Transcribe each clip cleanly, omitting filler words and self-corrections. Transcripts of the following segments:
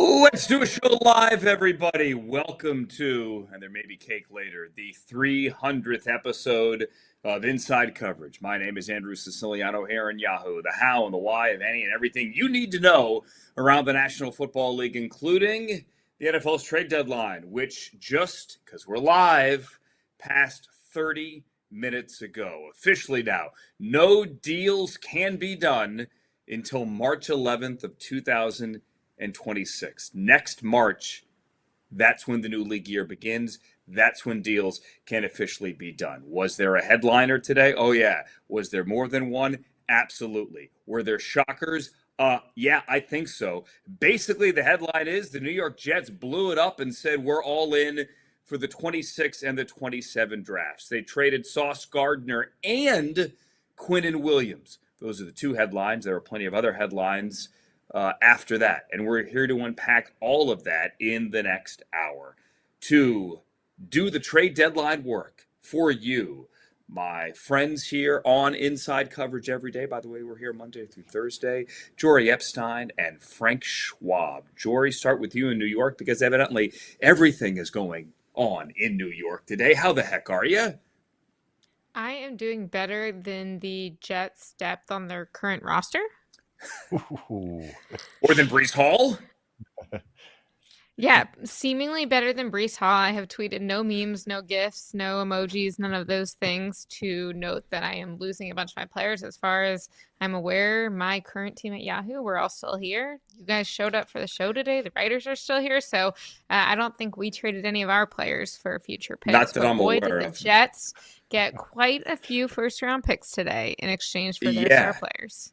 Let's do a show live, everybody. Welcome to, and there may be cake later, the 300th episode of Inside Coverage. My name is Andrew Siciliano here in Yahoo, the how and the why of any and everything you need to know around the National Football League, including the NFL's trade deadline, which just, because we're live, passed 30 minutes ago. Officially now, no deals can be done until March 11th of 2026. Next March, that's when the new league year begins. That's when deals can officially be done. Was there a headliner today? Oh, yeah. Was there more than one? Absolutely. Were there shockers? Yeah, I think so. Basically, the headline is the New York Jets blew it up and said we're all in for the 26 and the 27 drafts. They traded Sauce Gardner and Quinnen Williams. Those are the two headlines. There are plenty of other headlines after that. And we're here to unpack all of that in the next hour. To do the trade deadline work for you, my friends here on Inside Coverage every day. By the way, we're here Monday through Thursday. Jori, Epstein, and Frank Schwab. Jori, start with you in New York because evidently everything is going on in New York today. How the heck are you? I am doing better than the Jets' depth on their current roster. Ooh. Or than Brees Hall? Yeah, seemingly better than Brees Hall. I have tweeted no memes, no GIFs, no emojis, none of those things to note that I am losing a bunch of my players. As far as I'm aware, my current team at Yahoo, we're all still here. You guys showed up for the show today. The writers are still here. So I don't think we traded any of our players for future picks. Not that but I'm boy, aware did of. the Jets get quite a few first-round picks today in exchange for their star players.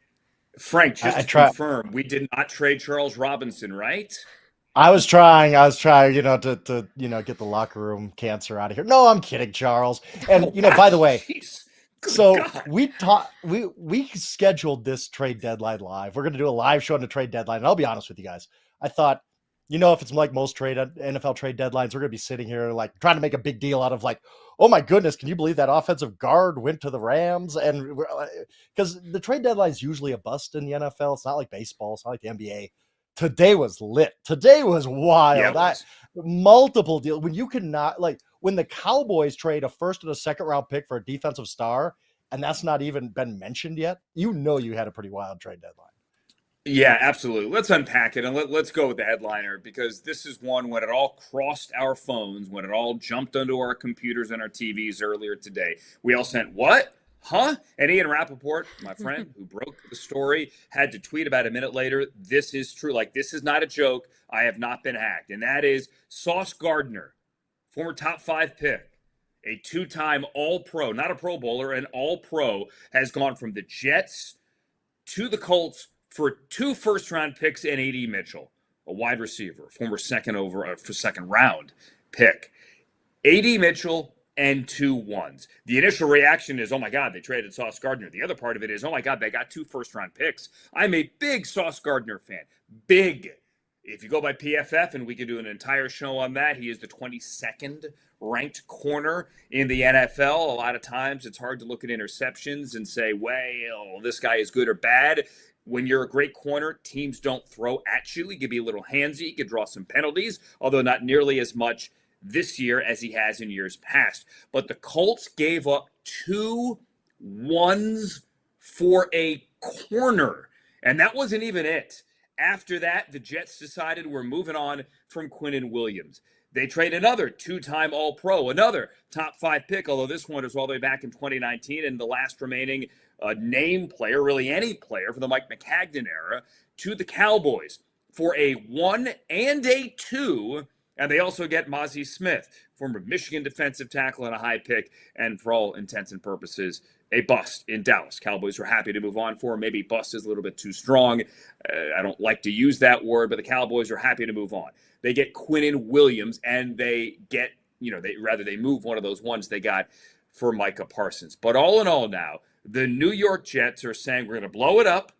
Frank, just to confirm, we did not trade Charles Robinson, right? I was trying, to get the locker room cancer out of here. No, I'm kidding, Charles. And by the way, we scheduled this trade deadline live. We're going to do a live show on the trade deadline. And I'll be honest with you guys. I thought, if it's like most NFL trade deadlines, we're going to be sitting here like trying to make a big deal out of like, oh my goodness, can you believe that offensive guard went to the Rams? And because the trade deadline is usually a bust in the NFL. It's not like baseball. It's not like the NBA. Today was lit. Today was wild. Yeah, multiple deals. When you cannot, when the Cowboys trade a first and a second round pick for a defensive star, and that's not even been mentioned yet, you had a pretty wild trade deadline. Yeah, absolutely. Let's unpack it and let's go with the headliner because this is one when it all crossed our phones, when it all jumped onto our computers and our TVs earlier today. We all sent, what? Huh? And Ian Rappaport, my friend who broke the story, had to tweet about a minute later, this is true. Like, this is not a joke. I have not been hacked. And that is Sauce Gardner, former top 5 pick, a 2-time All-Pro, not a Pro Bowler, an All-Pro, has gone from the Jets to the Colts for 2 first-round picks and A.D. Mitchell, a wide receiver, former second round pick. A.D. Mitchell and 2 ones. The initial reaction is, oh my God, they traded Sauce Gardner. The other part of it is, oh my God, they got 2 first-round picks. I'm a big Sauce Gardner fan. Big. If you go by PFF, and we could do an entire show on that, he is the 22nd ranked corner in the NFL. A lot of times it's hard to look at interceptions and say, well, this guy is good or bad. When you're a great corner, teams don't throw at you. He could be a little handsy. He could draw some penalties, although not nearly as much this year as he has in years past. But the Colts gave up 2 ones for a corner, and that wasn't even it. After that, the Jets decided we're moving on from Quinnen Williams. They trade another 2-time All-Pro, another top 5 pick, although this one is all the way back in 2019, and the last remaining name player, really any player for the Mike McCagnon era, to the Cowboys for a 1 and a 2. And they also get Mazi Smith, former Michigan defensive tackle and a high pick, and for all intents and purposes, a bust in Dallas. Cowboys were happy to move on for him. Maybe bust is a little bit too strong. I don't like to use that word, but the Cowboys are happy to move on. They get Quinnen Williams, and they get, they move one of those ones they got for Micah Parsons. But all in all now, the New York Jets are saying we're going to blow it up.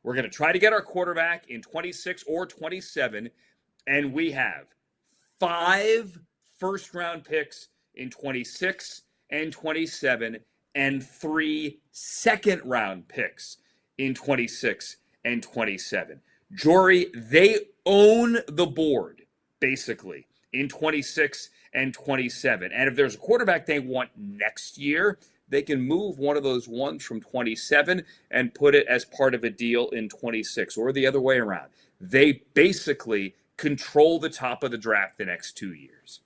We're going to try to get our quarterback in 26 or 27, and we have 5 first-round picks in 26 and 27 and 3 second-round picks in 26 and 27. Jori, they own the board, basically, in 26 and 27. And if there's a quarterback they want next year, they can move one of those ones from 27 and put it as part of a deal in 26, or the other way around. They basically control the top of the draft the next 2 years.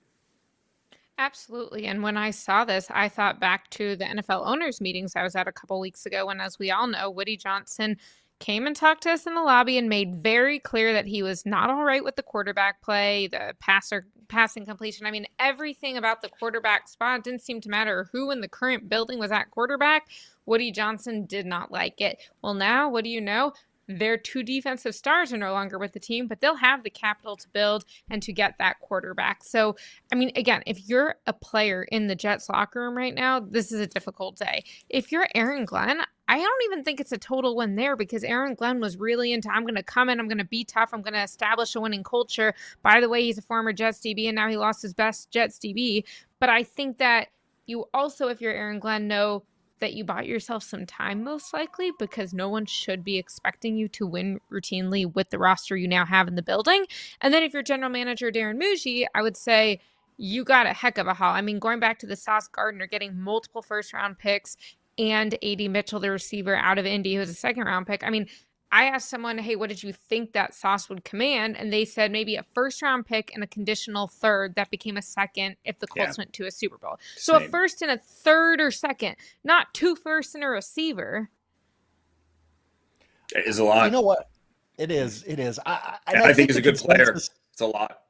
Absolutely. And when I saw this, I thought back to the NFL owners meetings I was at a couple weeks ago when, as we all know, Woody Johnson came and talked to us in the lobby and made very clear that he was not all right with the quarterback play, the passing completion. I mean, everything about the quarterback spot didn't seem to matter who in the current building was at quarterback. Woody Johnson did not like it. Well, now, what do you know? Their two defensive stars are no longer with the team, but they'll have the capital to build and to get that quarterback. So, I mean, again, if you're a player in the Jets locker room right now, this is a difficult day. If you're Aaron Glenn, I don't even think it's a total win there, because Aaron Glenn was really into, I'm going to come in, I'm going to be tough, I'm going to establish a winning culture. By the way, he's a former Jets DB, and now he lost his best Jets DB. But I think that you also, if you're Aaron Glenn, know that you bought yourself some time, most likely, because no one should be expecting you to win routinely with the roster you now have in the building. And then if you're general manager Darren Muji, I would say you got a heck of a haul. I mean, going back to the Sauce Gardner, getting multiple first-round picks, and A.D. Mitchell, the receiver out of Indy, who was a second-round pick. I mean, I asked someone, hey, what did you think that Sauce would command? And they said maybe a first-round pick and a conditional third that became a second if the Colts went to a Super Bowl. So a first and a third or second, not 2 firsts and a receiver. It is a lot. You know what? It is. It is. I think he's a good player. It's a lot.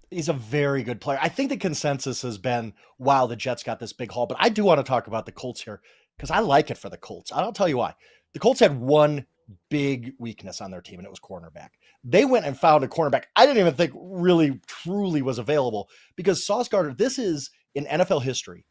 He's a very good player. I think the consensus has been, wow, the Jets got this big haul. But I do want to talk about the Colts here, because I like it for the Colts. I'll tell you why. The Colts had one big weakness on their team, and it was cornerback. They went and found a cornerback I didn't even think really, truly was available, because Sauce Gardner, this is, in NFL history,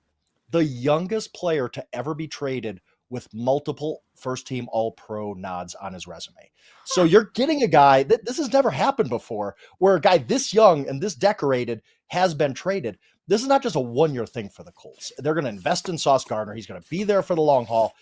the youngest player to ever be traded with multiple first-team All-Pro nods on his resume. So you're getting a guy that this has never happened before, where a guy this young and this decorated has been traded. This is not just a one-year thing for the Colts. They're going to invest in Sauce Gardner. He's going to be there for the long haul.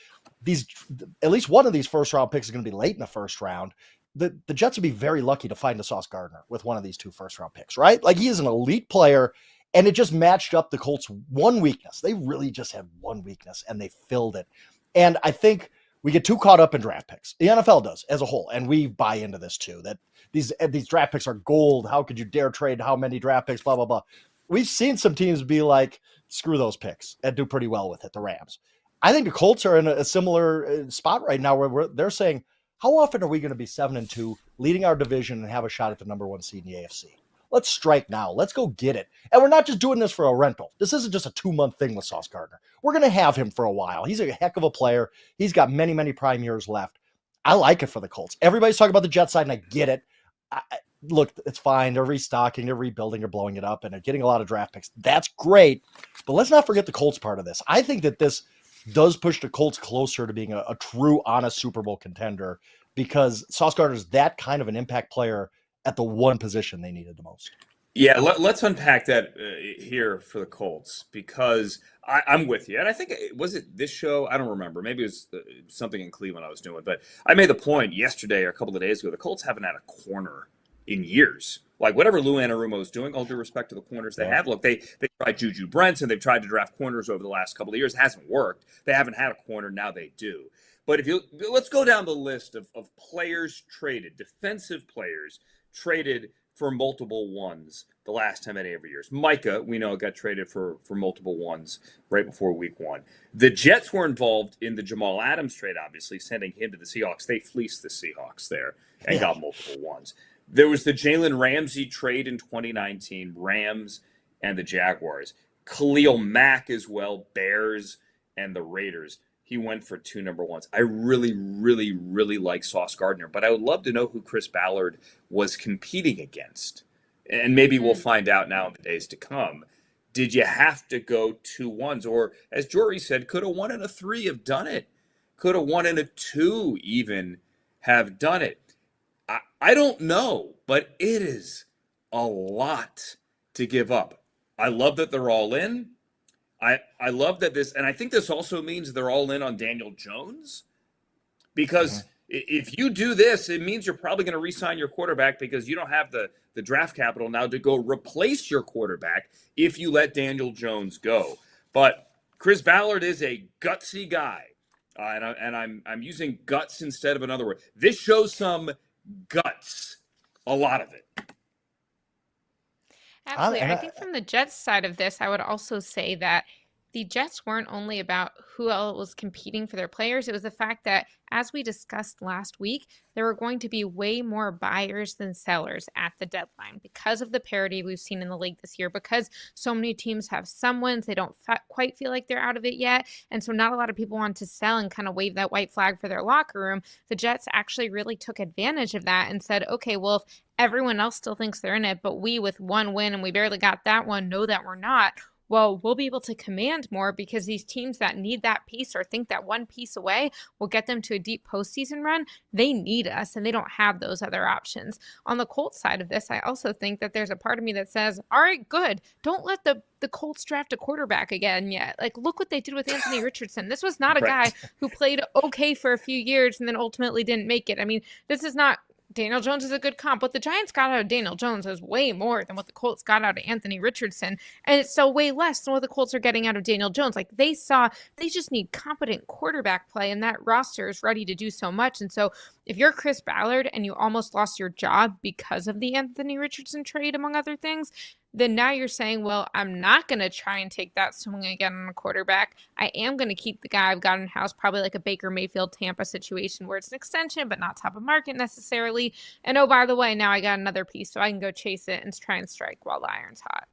At least one of these first-round picks is going to be late in the first round. The Jets would be very lucky to find a Sauce Gardner with one of these 2 first-round picks, right? Like, he is an elite player, and it just matched up the Colts' one weakness. They really just had one weakness, and they filled it. And I think we get too caught up in draft picks. The NFL does as a whole, and we buy into this too, that these draft picks are gold. How could you dare trade how many draft picks, blah, blah, blah. We've seen some teams be like, screw those picks, and do pretty well with it, the Rams. I think the Colts are in a similar spot right now, where they're saying, how often are we going to be 7-2, leading our division, and have a shot at the number 1 seed in the AFC? Let's strike now. Let's go get it. And we're not just doing this for a rental. This isn't just a 2-month thing with Sauce Gardner. We're going to have him for a while. He's a heck of a player. He's got many, many prime years left. I like it for the Colts. Everybody's talking about the Jet side, and I get it. Look, it's fine. They're restocking, they're rebuilding, they're blowing it up, and they're getting a lot of draft picks. That's great. But let's not forget the Colts part of this. I think that this does push the Colts closer to being a true, honest Super Bowl contender, because Sauce Gardner is that kind of an impact player at the one position they needed the most. Yeah, let's unpack that here for the Colts, because I'm with you. And I think, was it this show? I don't remember. Maybe it was something in Cleveland I was doing. But I made the point yesterday or a couple of days ago, the Colts haven't had a corner in years. Like, whatever Lou Anarumo is doing, all due respect to the corners they have. Look, they tried Juju Brents, and they've tried to draft corners over the last couple of years. It hasn't worked. They haven't had a corner. Now they do. But let's go down the list of players traded, defensive players traded for multiple ones the last time any ever years. Micah, we know, got traded for multiple ones right before week 1. The Jets were involved in the Jamal Adams trade, obviously, sending him to the Seahawks. They fleeced the Seahawks there and got multiple ones. There was the Jalen Ramsey trade in 2019, Rams and the Jaguars. Khalil Mack as well, Bears and the Raiders. He went for 2 number 1s. I really, really, really like Sauce Gardner, but I would love to know who Chris Ballard was competing against. And maybe we'll find out now in the days to come. Did you have to go 2 1s? Or, as Jori said, could a 1 and a 3 have done it? Could a 1 and a 2 even have done it? I don't know, but it is a lot to give up. I love that they're all in. I love that this, and I think this also means they're all in on Daniel Jones, because If you do this, it means you're probably going to re-sign your quarterback because you don't have the draft capital now to go replace your quarterback if you let Daniel Jones go. But Chris Ballard is a gutsy guy, and I'm using guts instead of another word. This shows some guts, a lot of it. Absolutely. I think from the Jets side of this, I would also say that the Jets weren't only about who else was competing for their players. It was the fact that, as we discussed last week, there were going to be way more buyers than sellers at the deadline because of the parity we've seen in the league this year, because so many teams have some wins. They don't quite feel like they're out of it yet. And so not a lot of people want to sell and kind of wave that white flag for their locker room. The Jets actually really took advantage of that and said, okay, well, if everyone else still thinks they're in it, but we with one win and we barely got that one know that we're not, well, we'll be able to command more because these teams that need that piece or think that one piece away will get them to a deep postseason run, they need us and they don't have those other options. On the Colts side of this, I also think that there's a part of me that says, all right, good. Don't let the Colts draft a quarterback again yet. Like, look what they did with Anthony Richardson. This was not a guy who played okay for a few years and then ultimately didn't make it. I mean, this is not Daniel Jones is a good comp. What the Giants got out of Daniel Jones is way more than what the Colts got out of Anthony Richardson. And it's still way less than what the Colts are getting out of Daniel Jones. Like, they just need competent quarterback play, and that roster is ready to do so much. And so if you're Chris Ballard and you almost lost your job because of the Anthony Richardson trade, among other things, then now you're saying, well, I'm not going to try and take that swing again on a quarterback. I am going to keep the guy I've got in house, probably like a Baker Mayfield Tampa situation where it's an extension, but not top of market necessarily. And oh, by the way, now I got another piece, so I can go chase it and try and strike while the iron's hot.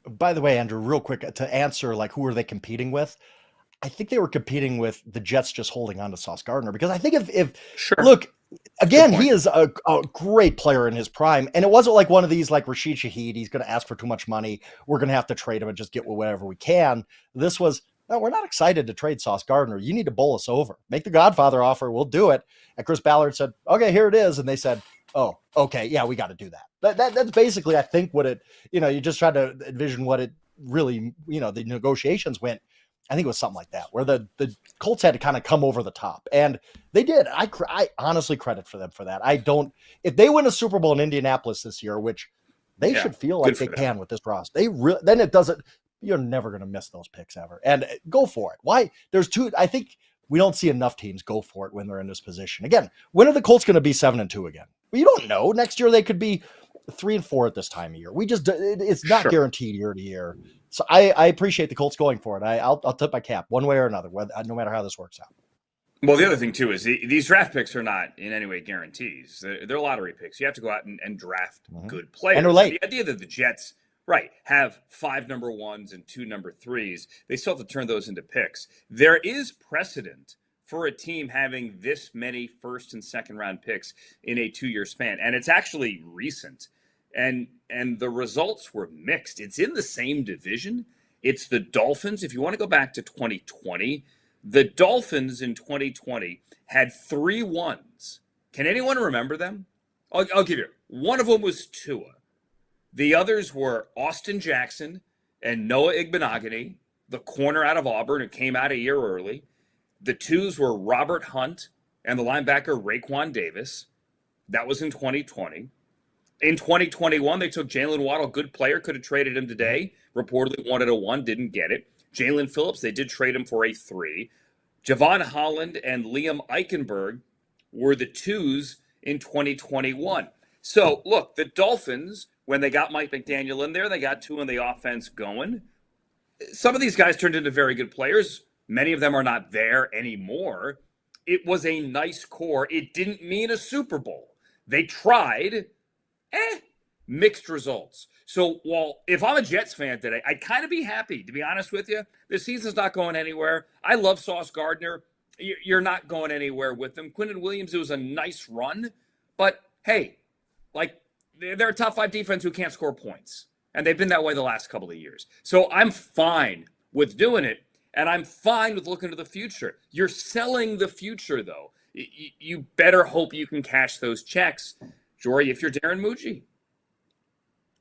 By the way, Andrew, real quick to answer, like, who are they competing with? I think they were competing with the Jets just holding on to Sauce Gardner, because I think if look, again, he is a great player in his prime, and it wasn't like one of these like Rashid Shaheed, he's going to ask for too much money, we're going to have to trade him and just get whatever we can. This was, no, we're not excited to trade Sauce Gardner. You need to bowl us over. Make the Godfather offer. We'll do it. And Chris Ballard said, okay, here it is. And they said, oh, okay, yeah, we got to do that. That's basically, I think, what it, you just try to envision what it really, the negotiations went. I think it was something like that, where the Colts had to kind of come over the top, and they did. I honestly credit for them for that. If they win a Super Bowl in Indianapolis this year, which they should feel like they can with this roster, then it doesn't. You're never going to miss those picks ever, and go for it. Why? There's two. I think we don't see enough teams go for it when they're in this position. Again, when are the Colts going to be 7-2 again? Well, you don't know. Next year they could be 3-4 at this time of year. It's not guaranteed year to year. So I appreciate the Colts going for it. I'll tip my cap one way or another, no matter how this works out. Well, the other thing, too, is these draft picks are not in any way guarantees. They're lottery picks. You have to go out and draft good players. And they're late. The idea that the Jets, have 5 number 1s and 2 number 3s, they still have to turn those into picks. There is precedent for a team having this many first and second round picks in a 2-year span. And it's actually recent. And the results were mixed. It's in the same division. It's the Dolphins. If you want to go back to 2020, the Dolphins in 2020 had 3 1s. Can anyone remember them? I'll give you. One of them was Tua. The others were Austin Jackson and Noah Igbenogany, the corner out of Auburn who came out a year early. The 2s were Robert Hunt and the linebacker Raekwon Davis. That was in 2020. In 2021, they took Jalen Waddle, good player, could have traded him today. Reportedly wanted a 1, didn't get it. Jalen Phillips, they did trade him for a 3. Javon Holland and Liam Eichenberg were the 2s in 2021. So, look, the Dolphins, when they got Mike McDaniel in there, they got 2 in the offense going. Some of these guys turned into very good players. Many of them are not there anymore. It was a nice core. It didn't mean a Super Bowl. They tried. Mixed results. So, if I'm a Jets fan today, I'd kind of be happy, to be honest with you. The season's not going anywhere. I love Sauce Gardner. You're not going anywhere with them. Quinnen Williams, it was a nice run. But, hey, they're a top 5 defense who can't score points. And they've been that way the last couple of years. So I'm fine with doing it, and I'm fine with looking to the future. You're selling the future, though. You better hope you can cash those checks, Jori, if you're Darren Mucci.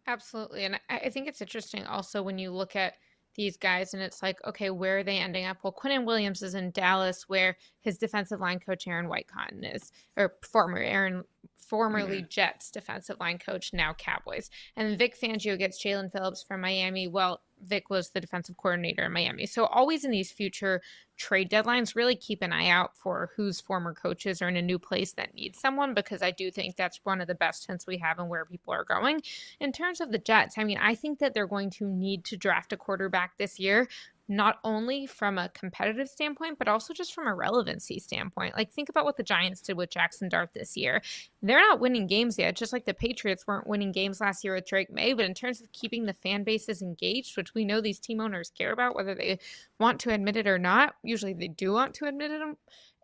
Absolutely. And I think it's interesting also when you look at these guys, and it's like, okay, where are they ending up? Well, Quinnen Williams is in Dallas, where his defensive line coach Aaron Whitecotton is, or formerly Jets defensive line coach, now Cowboys. And Vic Fangio gets Jalen Phillips from Miami. Well, Vic was the defensive coordinator in Miami. So always in these future trade deadlines, really keep an eye out for whose former coaches are in a new place that needs someone, because I do think that's one of the best hints we have and where people are going. In terms of the Jets, I mean, I think that they're going to need to draft a quarterback this year, not only from a competitive standpoint, but also just from a relevancy standpoint. Like, think about what the Giants did with Jackson Dart this year. They're not winning games yet, just like the Patriots weren't winning games last year with Drake May. But in terms of keeping the fan bases engaged, which we know these team owners care about, whether they want to admit it or not, usually they do want to admit it.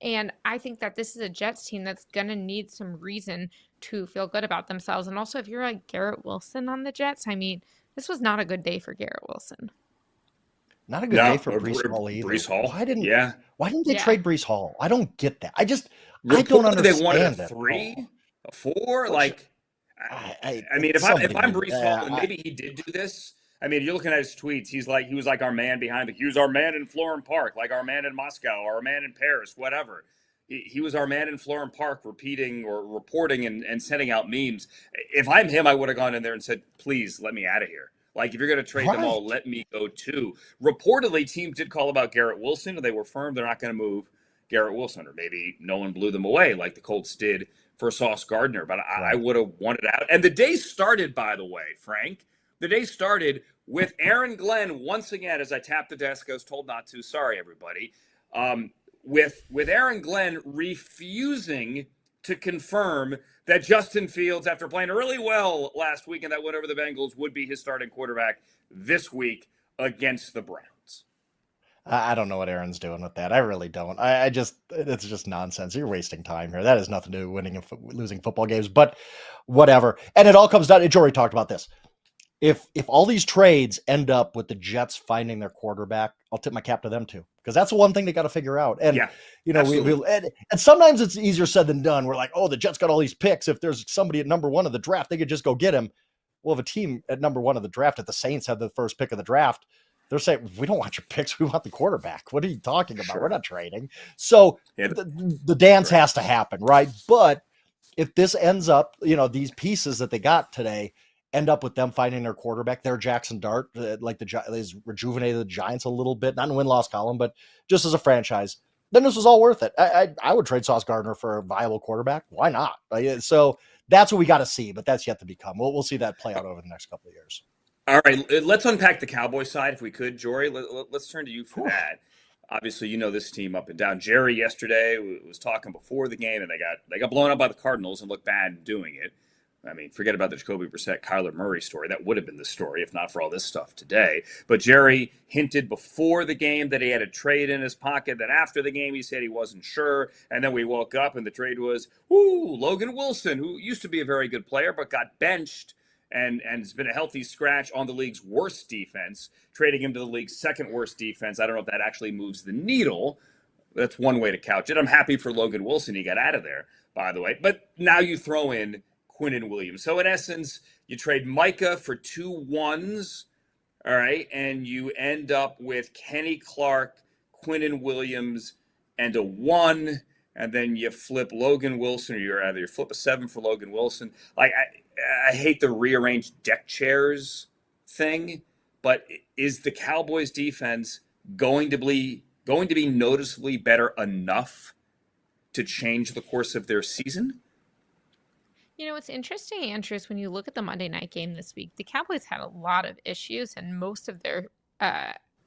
And I think that this is a Jets team that's going to need some reason to feel good about themselves. And also, if you're like Garrett Wilson on the Jets, I mean, this was not a good day for Garrett Wilson. Not a good day for Breece Hall either. Breece Hall. Why didn't they trade Breece Hall? I don't get that. I don't understand. They wanted a 3, a 4. Like, I mean, if I'm Breece Hall, and maybe he did do this. I mean, you're looking at his tweets. He was like our man he was our man in Florham Park, like our man in Moscow, or our man in Paris, whatever. He was our man in Florham Park, repeating or reporting and sending out memes. If I'm him, I would have gone in there and said, please let me out of here. Like, if you're going to trade them all, let me go too. Reportedly, teams did call about Garrett Wilson, and they were firm they're not going to move Garrett Wilson, or maybe no one blew them away like the Colts did for Sauce Gardner. But I would have wanted out. And the day started, by the way, Frank. The day started with Aaron Glenn once again, as I tapped the desk. I was told not to. Sorry, everybody. With Aaron Glenn refusing to confirm that Justin Fields, after playing really well last week in that win over the Bengals, would be his starting quarterback this week against the Browns. I don't know what Aaron's doing with that. I really don't. It's just nonsense. You're wasting time here. That has nothing to do with winning and losing football games, but whatever. And it all comes down, Jori talked about this. If all these trades end up with the Jets finding their quarterback, I'll tip my cap to them too, because that's the one thing they got to figure out. And and sometimes it's easier said than done. We're like, oh, the Jets got all these picks. If there's somebody at number 1 of the draft, they could just go get him. Well, if a team at number 1 of the draft, if the Saints had the first pick of the draft, they're saying, we don't want your picks. We want the quarterback. What are you talking about? We're not trading. So the dance has to happen, right? But if this ends up, these pieces that they got today end up with them finding their quarterback, their Jackson Dart, is rejuvenated the Giants a little bit, not in win-loss column, but just as a franchise, then this was all worth it. I would trade Sauce Gardner for a viable quarterback. Why not? So that's what we got to see, but that's yet to become. We'll see that play out over the next couple of years. All right, let's unpack the Cowboys side if we could, Jori. Let's turn to you for that. Obviously, you know this team up and down. Jerry yesterday was talking before the game, and they got blown up by the Cardinals and looked bad doing it. I mean, forget about the Jacoby Brissett, Kyler Murray story. That would have been the story if not for all this stuff today. But Jerry hinted before the game that he had a trade in his pocket. Then after the game, he said he wasn't sure. And then we woke up and the trade was, Logan Wilson, who used to be a very good player but got benched and has been a healthy scratch on the league's worst defense, trading him to the league's second worst defense. I don't know if that actually moves the needle. That's one way to couch it. I'm happy for Logan Wilson. He got out of there, by the way. But now you throw in Quinnen Williams. So in essence, you trade Micah for 2 1s, all right, and you end up with Kenny Clark, Quinnen Williams, and a 1, and then you flip Logan Wilson, or you flip a 7 for Logan Wilson. Like, I hate the rearranged deck chairs thing, but is the Cowboys defense going to be noticeably better enough to change the course of their season? What's interesting, Andrew, is when you look at the Monday night game this week, the Cowboys had a lot of issues, and most of their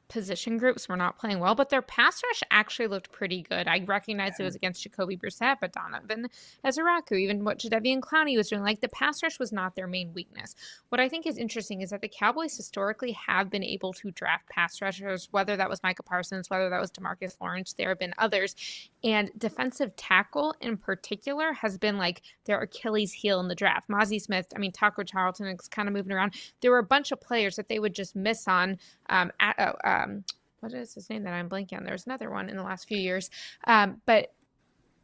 position groups were not playing well, but their pass rush actually looked pretty good. I recognized it was against Jacoby Brissett, but Donovan Ezeraku, even what Jadeveon Clowney was doing, like the pass rush was not their main weakness. What I think is interesting is that the Cowboys historically have been able to draft pass rushers, whether that was Micah Parsons, whether that was DeMarcus Lawrence, there have been others. And defensive tackle in particular has been like their Achilles heel in the draft. Mozzie Smith, Tucker Charlton is kind of moving around. There were a bunch of players that they would just miss on what is his name that I'm blanking on? There's another one in the last few years. But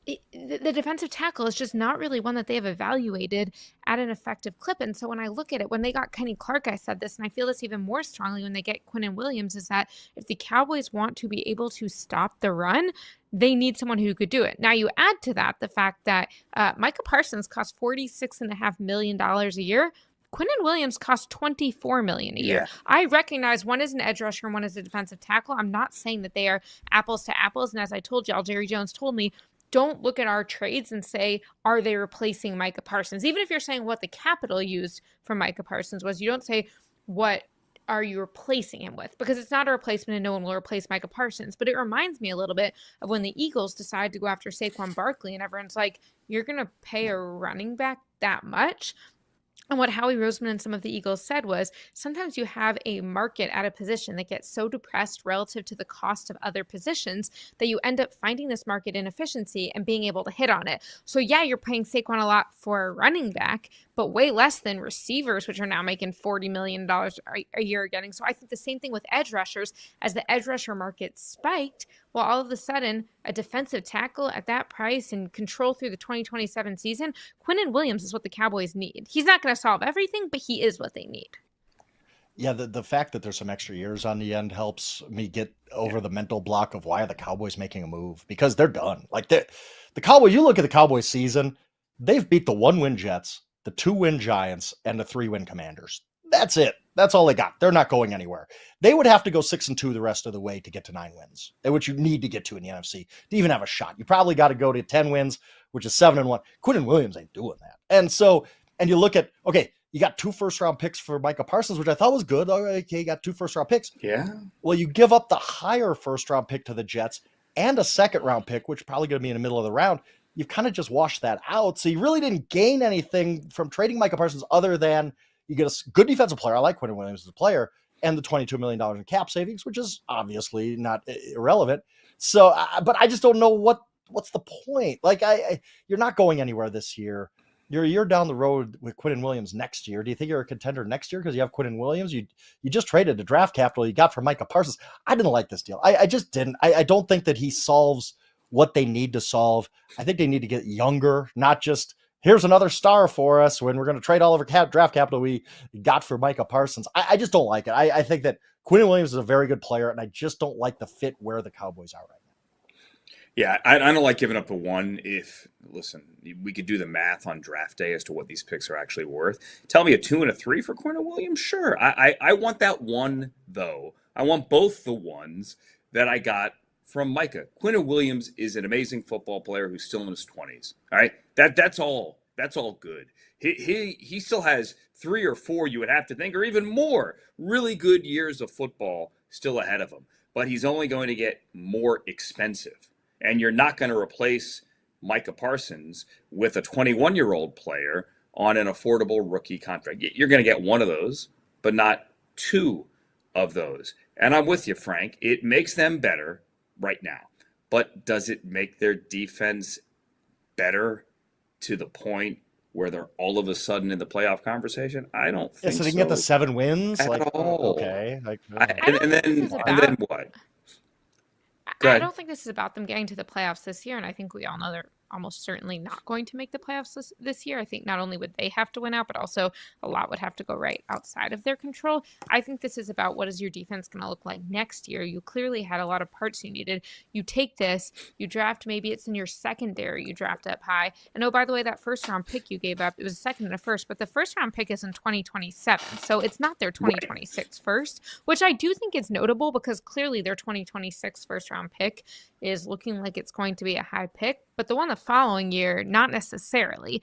The defensive tackle is just not really one that they have evaluated at an effective clip. And so when I look at it, when they got Kenny Clark, I said this, and I feel this even more strongly when they get Quinnen Williams, is that if the Cowboys want to be able to stop the run, they need someone who could do it. Now, you add to that the fact that Micah Parsons costs $46.5 million a year. Quinnen Williams costs $24 million a year. Yeah. I recognize one is an edge rusher and one is a defensive tackle. I'm not saying that they are apples to apples. And as I told y'all, Jerry Jones told me, don't look at our trades and say, are they replacing Micah Parsons? Even if you're saying what the capital used for Micah Parsons was, you don't say, what are you replacing him with? Because it's not a replacement and no one will replace Micah Parsons. But it reminds me a little bit of when the Eagles decided to go after Saquon Barkley and everyone's like, you're going to pay a running back that much? And what Howie Roseman and some of the Eagles said was sometimes you have a market at a position that gets so depressed relative to the cost of other positions that you end up finding this market inefficiency and being able to hit on it. So yeah, you're paying Saquon a lot for a running back, but way less than receivers, which are now making $40 million a year getting. So I think the same thing with edge rushers. As the edge rusher market spiked, well, all of a sudden, a defensive tackle at that price and control through the 2027 season, Quinnen Williams is what the Cowboys need. He's not going to solve everything, but he is what they need. Yeah, the fact that there's some extra years on the end helps me get over the mental block of why are the Cowboys making a move, because they're done. Like the Cowboys, you look at the Cowboys season, they've beat the 1-win Jets, the 2-win Giants, and the 3-win Commanders. That's it. That's all they got. They're not going anywhere. They would have to go 6-2 the rest of the way to get to 9 wins, which you need to get to in the NFC to even have a shot. You probably got to go to 10 wins, which is 7-1. Quinnen Williams ain't doing that. And you look at, okay, you got 2 first-round picks for Micah Parsons, which I thought was good. Okay, you got 2 first-round picks. Yeah. Well, you give up the higher first-round pick to the Jets and a second-round pick, which is probably going to be in the middle of the round. You've kind of just washed that out. So you really didn't gain anything from trading Micah Parsons other than you get a good defensive player. I like Quinnen Williams as a player, and the $22 million in cap savings, which is obviously not irrelevant. So, but I just don't know what's the point. Like, you're not going anywhere this year. You're a year down the road with Quinnen Williams next year. Do you think you're a contender next year because you have Quinnen Williams? You just traded the draft capital you got for Micah Parsons. I didn't like this deal. I just didn't. I don't think that he solves what they need to solve. I think they need to get younger, not just here's another star for us when we're going to trade all of our draft capital we got for Micah Parsons. I just don't like it. I think that Quinnen Williams is a very good player, and I just don't like the fit where the Cowboys are right now. Yeah, I don't like giving up a 1 if, listen, we could do the math on draft day as to what these picks are actually worth. Tell me a 2 and a 3 for Quinnen Williams? Sure. I want that 1, though. I want both the 1s that I got from Micah. Quinnen Williams is an amazing football player who's still in his 20s. All right? That's all good. He still has 3 or 4, you would have to think, or even more, really good years of football still ahead of him. But he's only going to get more expensive. And you're not going to replace Micah Parsons with a 21-year-old player on an affordable rookie contract. You're going to get 1 of those, but not 2 of those. And I'm with you, Frank. It makes them better right now. But does it make their defense better to the point where they're all of a sudden in the playoff conversation? I don't think so. So they can get the 7 wins? At all. Okay. And then what? I don't think this is about them getting to the playoffs this year, and I think we all know they're almost certainly not going to make the playoffs this year. I think not only would they have to win out, but also a lot would have to go right outside of their control. I think this is about what is your defense going to look like next year. You clearly had a lot of parts you needed. You take this, you draft, maybe it's in your secondary, you draft up high. And oh, by the way, that first round pick you gave up, it was a second and a first, but the first round pick is in 2027. So it's not their 2026 first, which I do think is notable because clearly their 2026 first round pick is looking like it's going to be a high pick, but the one the following year, not necessarily.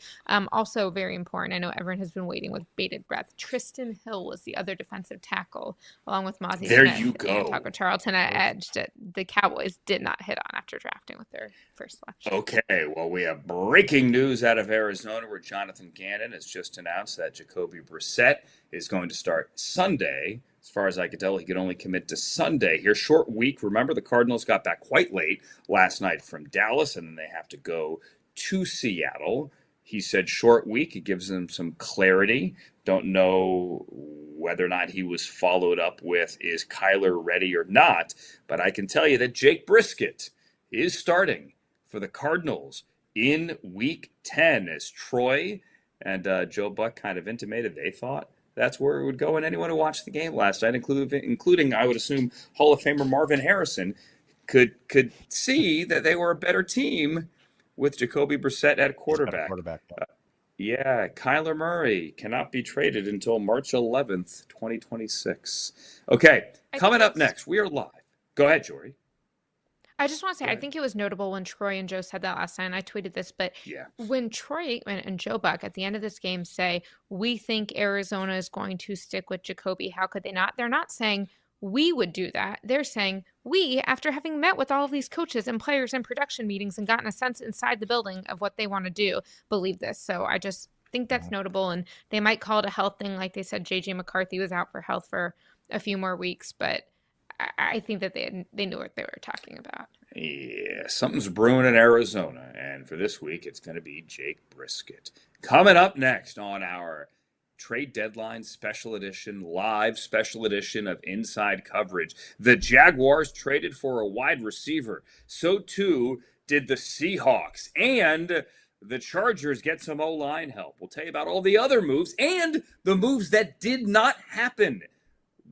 Also very important. I know everyone has been waiting with bated breath. Tristan Hill was the other defensive tackle, along with Mozzie Smith and Taco Charlton at edge that the Cowboys did not hit on after drafting with their first selection. Okay, well, we have breaking news out of Arizona where Jonathan Gannon has just announced that Jacoby Brissett is going to start Sunday. As far as I could tell, he could only commit to Sunday here. Short week. Remember, the Cardinals got back quite late last night from Dallas, and then they have to go to Seattle. He said short week. It gives them some clarity. Don't know whether or not he was followed up with, is Kyler ready or not? But I can tell you that Jake Brisket is starting for the Cardinals in Week 10 as Troy and Joe Buck kind of intimated they thought that's where it would go. And anyone who watched the game last night, including I would assume Hall of Famer Marvin Harrison, could see that they were a better team with Jacoby Brissett at quarterback. Yeah, Kyler Murray cannot be traded until March 11th, 2026. Okay, coming up next, we are live. Go ahead, Jori. I just want to say, I think it was notable when Troy and Joe said that last night, and I tweeted this, but when Troy and Joe Buck at the end of this game say, we think Arizona is going to stick with Jacoby, how could they not? They're not saying we would do that. They're saying we, after having met with all of these coaches and players in production meetings and gotten a sense inside the building of what they want to do, believe this. So I just think that's notable, and they might call it a health thing. Like they said, J.J. McCarthy was out for health for a few more weeks, but I think that they knew what they were talking about. Yeah, something's brewing in Arizona, and for this week, it's going to be Jake Brisket. Coming up next on our trade deadline special edition, live special edition of Inside Coverage, the Jaguars traded for a wide receiver. So too did the Seahawks, and the Chargers get some O-line help. We'll tell you about all the other moves and the moves that did not happen,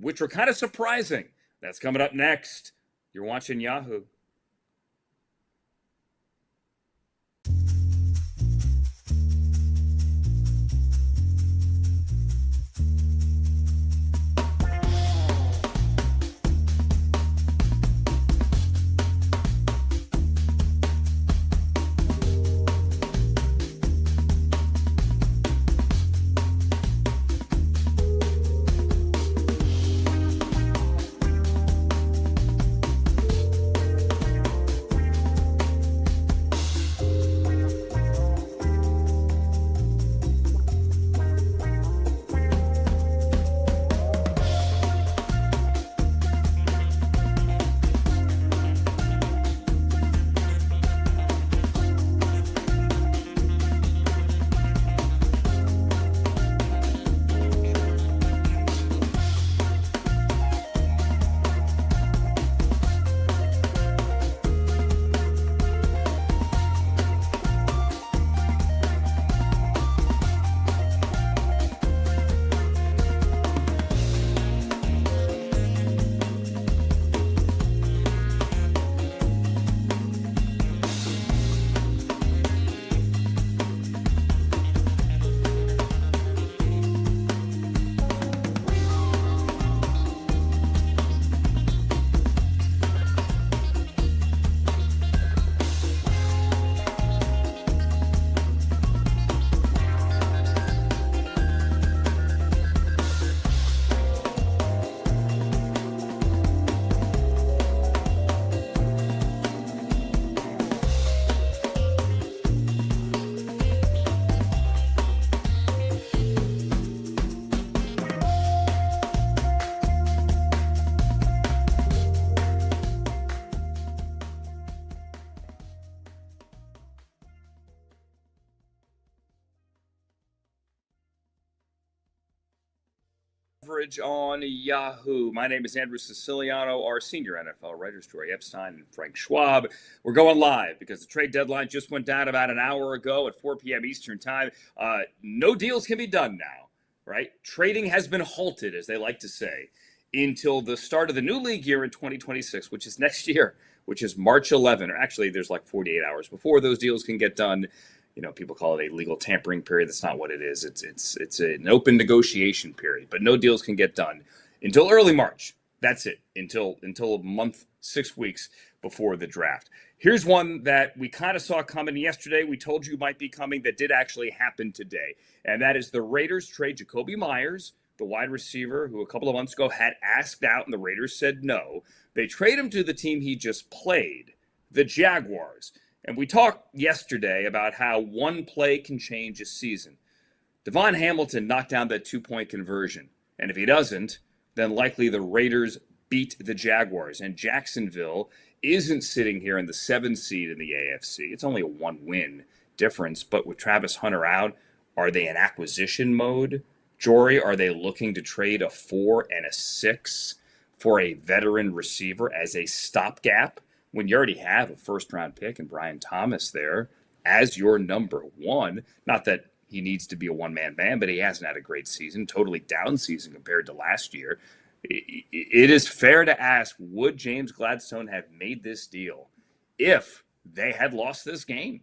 which were kind of surprising. That's coming up next. You're watching Yahoo. Coverage on Yahoo. My name is Andrew Siciliano, our senior NFL writers, Jori Epstein and Frank Schwab. We're going live because the trade deadline just went down about an hour ago at 4 p.m. Eastern time. No deals can be done now, right? Trading has been halted, as they like to say, until the start of the new league year in 2026, which is next year, which is March 11. Or actually, there's like 48 hours before those deals can get done. You know, people call it a legal tampering period. That's not what it is. It's an open negotiation period, but no deals can get done until early March. That's it, until a month, 6 weeks before the draft. Here's one that we kind of saw coming yesterday. We told you might be coming. That did actually happen today, and that is the Raiders trade Jacoby Myers, the wide receiver who a couple of months ago had asked out, and the Raiders said no. They trade him to the team he just played, the Jaguars. And we talked yesterday about how one play can change a season. Devon Hamilton knocked down that 2-point conversion. And if he doesn't, then likely the Raiders beat the Jaguars. And Jacksonville isn't sitting here in the 7th seed in the AFC. It's only a 1-win difference. But with Travis Hunter out, are they in acquisition mode? Jori, are they looking to trade a 4 and a 6 for a veteran receiver as a stopgap when you already have a first-round pick and Brian Thomas there as your number one. Not that he needs to be a one-man band, but he hasn't had a great season, totally down season compared to last year. It is fair to ask, would James Gladstone have made this deal if they had lost this game?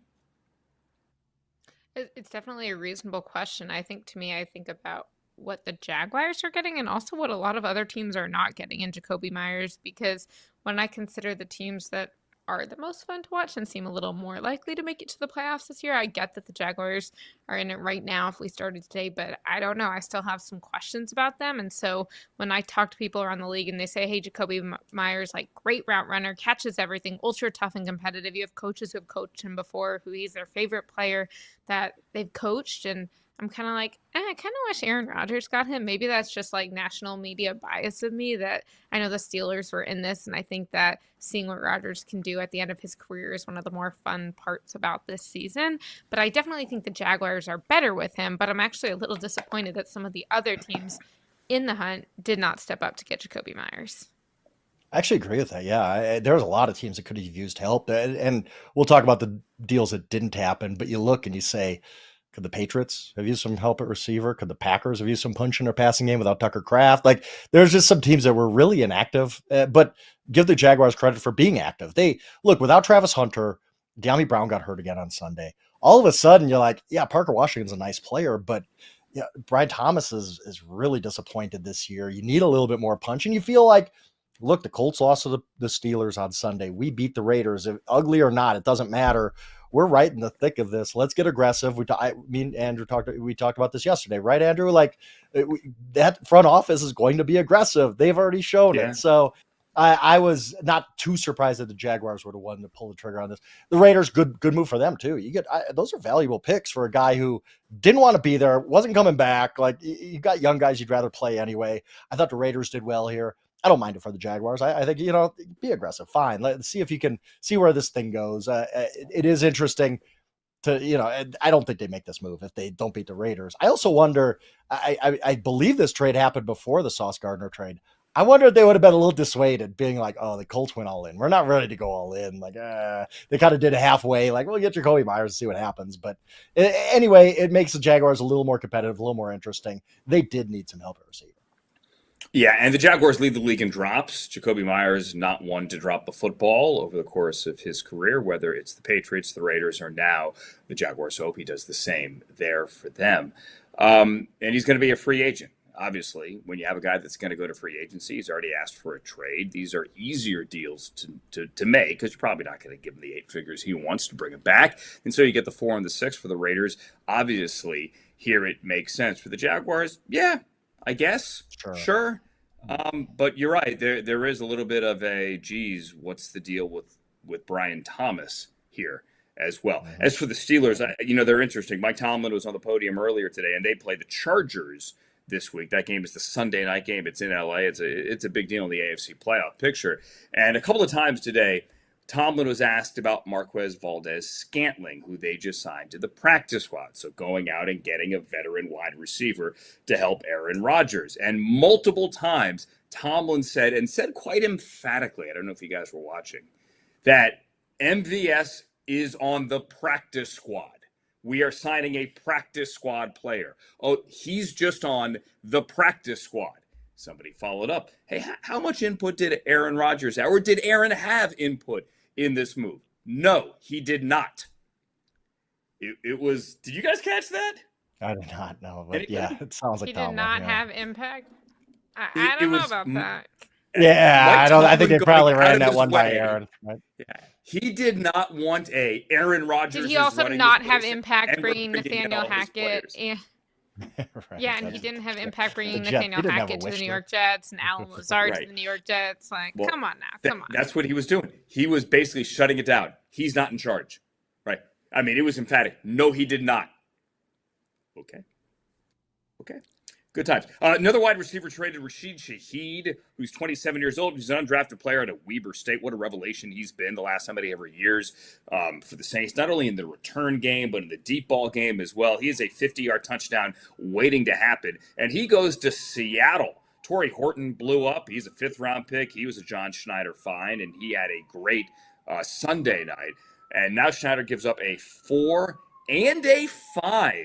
It's definitely a reasonable question. I think about what the Jaguars are getting and also what a lot of other teams are not getting in Jacoby Myers, because when I consider the teams that are the most fun to watch and seem a little more likely to make it to the playoffs this year, I get that the Jaguars are in it right now if we started today, but I don't know. I still have some questions about them. And so when I talk to people around the league and they say, hey, Jacoby Myers, like great route runner, catches everything, ultra tough and competitive. You have coaches who have coached him before, who he's their favorite player that they've coached. And I'm kind of like, I kind of wish Aaron Rodgers got him. Maybe that's just like national media bias of me, that I know the Steelers were in this. And I think that seeing what Rodgers can do at the end of his career is one of the more fun parts about this season. But I definitely think the Jaguars are better with him. But I'm actually a little disappointed that some of the other teams in the hunt did not step up to get Jacoby Myers. I actually agree with that. Yeah, there's a lot of teams that could have used help. And we'll talk about the deals that didn't happen. But you look and you say, could the Patriots have used some help at receiver? Could the Packers have used some punch in their passing game without Tucker Kraft? Like, there's just some teams that were really inactive, but give the Jaguars credit for being active. They look, without Travis Hunter, De'Ami Brown got hurt again on Sunday. All of a sudden, you're like, yeah, Parker Washington's a nice player, but yeah, Brian Thomas is really disappointed this year. You need a little bit more punch, and you feel like, look, the Colts lost to the Steelers on Sunday. We beat the Raiders. If, ugly or not, it doesn't matter. We're right in the thick of this. Let's get aggressive. Me and Andrew talked about this yesterday, right, Andrew? Like, that front office is going to be aggressive. They've already shown it. So I was not too surprised that the Jaguars were the one to pull the trigger on this. The Raiders, good move for them too. You get those are valuable picks for a guy who didn't want to be there, wasn't coming back. Like, you got young guys you'd rather play anyway. I thought the Raiders did well here. I don't mind it for the Jaguars. I think, be aggressive. Fine. Let's see if you can see where this thing goes. It is interesting to, I don't think they make this move if they don't beat the Raiders. I also wonder, I believe this trade happened before the Sauce Gardner trade. I wonder if they would have been a little dissuaded, being like, oh, the Colts went all in. We're not ready to go all in. Like, they kind of did it halfway. Like, we'll get Jacoby Myers and see what happens. But anyway, it makes the Jaguars a little more competitive, a little more interesting. They did need some help at receiver. Yeah, and the Jaguars lead the league in drops. Jacoby Myers not one to drop the football over the course of his career, whether it's the Patriots, the Raiders, or now the Jaguars. Hope he does the same there for them. And he's going to be a free agent. Obviously, when you have a guy that's going to go to free agency, he's already asked for a trade. These are easier deals to make because you're probably not going to give him the 8 figures he wants to bring him back. And so you get the 4 and the 6 for the Raiders. Obviously, here it makes sense. For the Jaguars, yeah, I guess. Sure. But you're right. There is a little bit of a, geez, what's the deal with Brian Thomas here as well. Mm-hmm. As for the Steelers, they're interesting. Mike Tomlin was on the podium earlier today, and they play the Chargers this week. That game is the Sunday night game. It's in LA. It's a big deal in the AFC playoff picture. And a couple of times today, Tomlin was asked about Marquez Valdez-Scantling, who they just signed to the practice squad. So going out and getting a veteran wide receiver to help Aaron Rodgers. And multiple times, Tomlin said quite emphatically, I don't know if you guys were watching, that MVS is on the practice squad. We are signing a practice squad player. Oh, he's just on the practice squad. Somebody followed up. Hey, how much input did Aaron Rodgers have? Or did Aaron have input in this move? No, he did not. It was, did you guys catch that? I did not know, but yeah, it sounds like he did not have impact. I don't know about that. Yeah, I think they probably ran that one by Aaron. Right? Yeah. He did not want a Aaron Rodgers. Did he also not have impact bringing Nathaniel Hackett? Right, yeah, and he didn't have impact bringing Nathaniel Hackett to the New York Jets and Alan Lazard to the New York Jets. Like, well, come on now, come on. That's what he was doing. He was basically shutting it down. He's not in charge, right? I mean, it was emphatic. No, he did not. Okay. Good times. Another wide receiver traded, Rashid Shaheed, who's 27 years old. He's an undrafted player out of Weber State. What a revelation he's been the last how many ever years for the Saints, not only in the return game, but in the deep ball game as well. He is a 50-yard touchdown waiting to happen. And he goes to Seattle. Torrey Horton blew up. He's a 5th-round pick. He was a John Schneider find, and he had a great Sunday night. And now Schneider gives up a 4 and a 5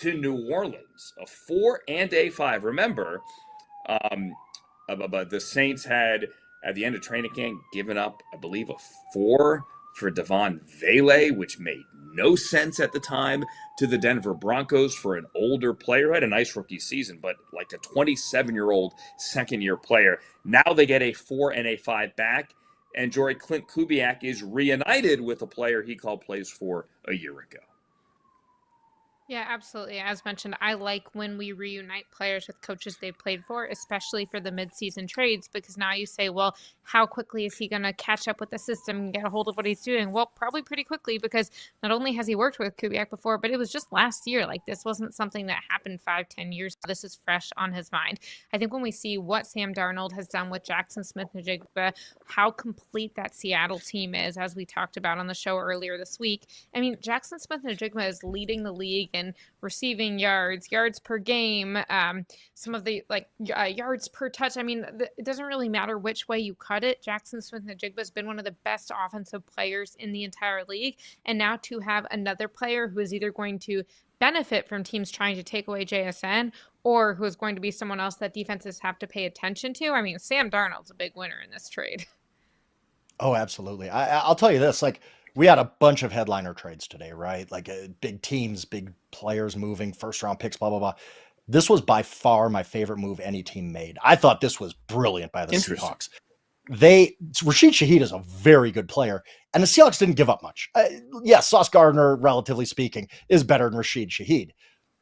to New Orleans. A 4 and a 5. Remember, but the Saints had, at the end of training camp, given up, I believe, a 4 for Devon Vele, which made no sense at the time, to the Denver Broncos for an older player who had a nice rookie season, but like a 27-year-old second-year player. Now they get a 4 and a 5 back, and Jori Clint Kubiak is reunited with a player he called plays for a year ago. Yeah, absolutely. As mentioned, I like when we reunite players with coaches they've played for, especially for the midseason trades, because now you say, well, how quickly is he going to catch up with the system and get a hold of what he's doing? Well, probably pretty quickly, because not only has he worked with Kubiak before, but it was just last year. Like, this wasn't something that happened 5-10 years ago. This is fresh on his mind. I think when we see what Sam Darnold has done with Jackson Smith-Njigba, how complete that Seattle team is, as we talked about on the show earlier this week. I mean, Jackson Smith-Njigba is leading the league in receiving yards, yards per game, some of the yards per touch. I mean, it doesn't really matter which way you cut it. Jackson Smith-Njigba has been one of the best offensive players in the entire league. And now to have another player who is either going to benefit from teams trying to take away JSN or who is going to be someone else that defenses have to pay attention to. I mean, Sam Darnold's a big winner in this trade. Oh, absolutely. I'll tell you this, like, we had a bunch of headliner trades today, right? Like big teams, big players moving, first round picks, blah, blah, blah. This was by far my favorite move any team made. I thought this was brilliant by the Seahawks. Rashid Shaheed is a very good player, and the Seahawks didn't give up much. Yes, Sauce Gardner, relatively speaking, is better than Rashid Shaheed.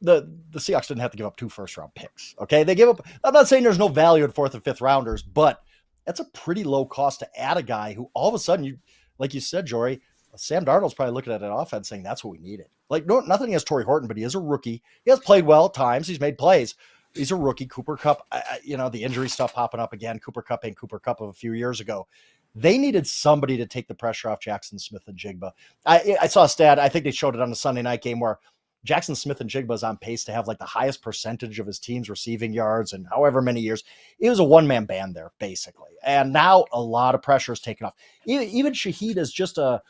The Seahawks didn't have to give up 2 first round picks. Okay. They give up, I'm not saying there's no value in 4th and 5th rounders, but that's a pretty low cost to add a guy who all of a sudden, like you said, Jori, Sam Darnold's probably looking at an offense saying that's what we needed. Like, nothing against Torrey Horton, but he is a rookie. He has played well at times. He's made plays. He's a rookie. Cooper Kupp, the injury stuff popping up again. Cooper Kupp ain't Cooper Kupp of a few years ago. They needed somebody to take the pressure off Jackson Smith-Njigba. I saw a stat. I think they showed it on the Sunday night game where Jackson Smith-Njigba is on pace to have like the highest percentage of his team's receiving yards in however many years. It was a one-man band there, basically. And now a lot of pressure is taken off. Even Shaheed is just a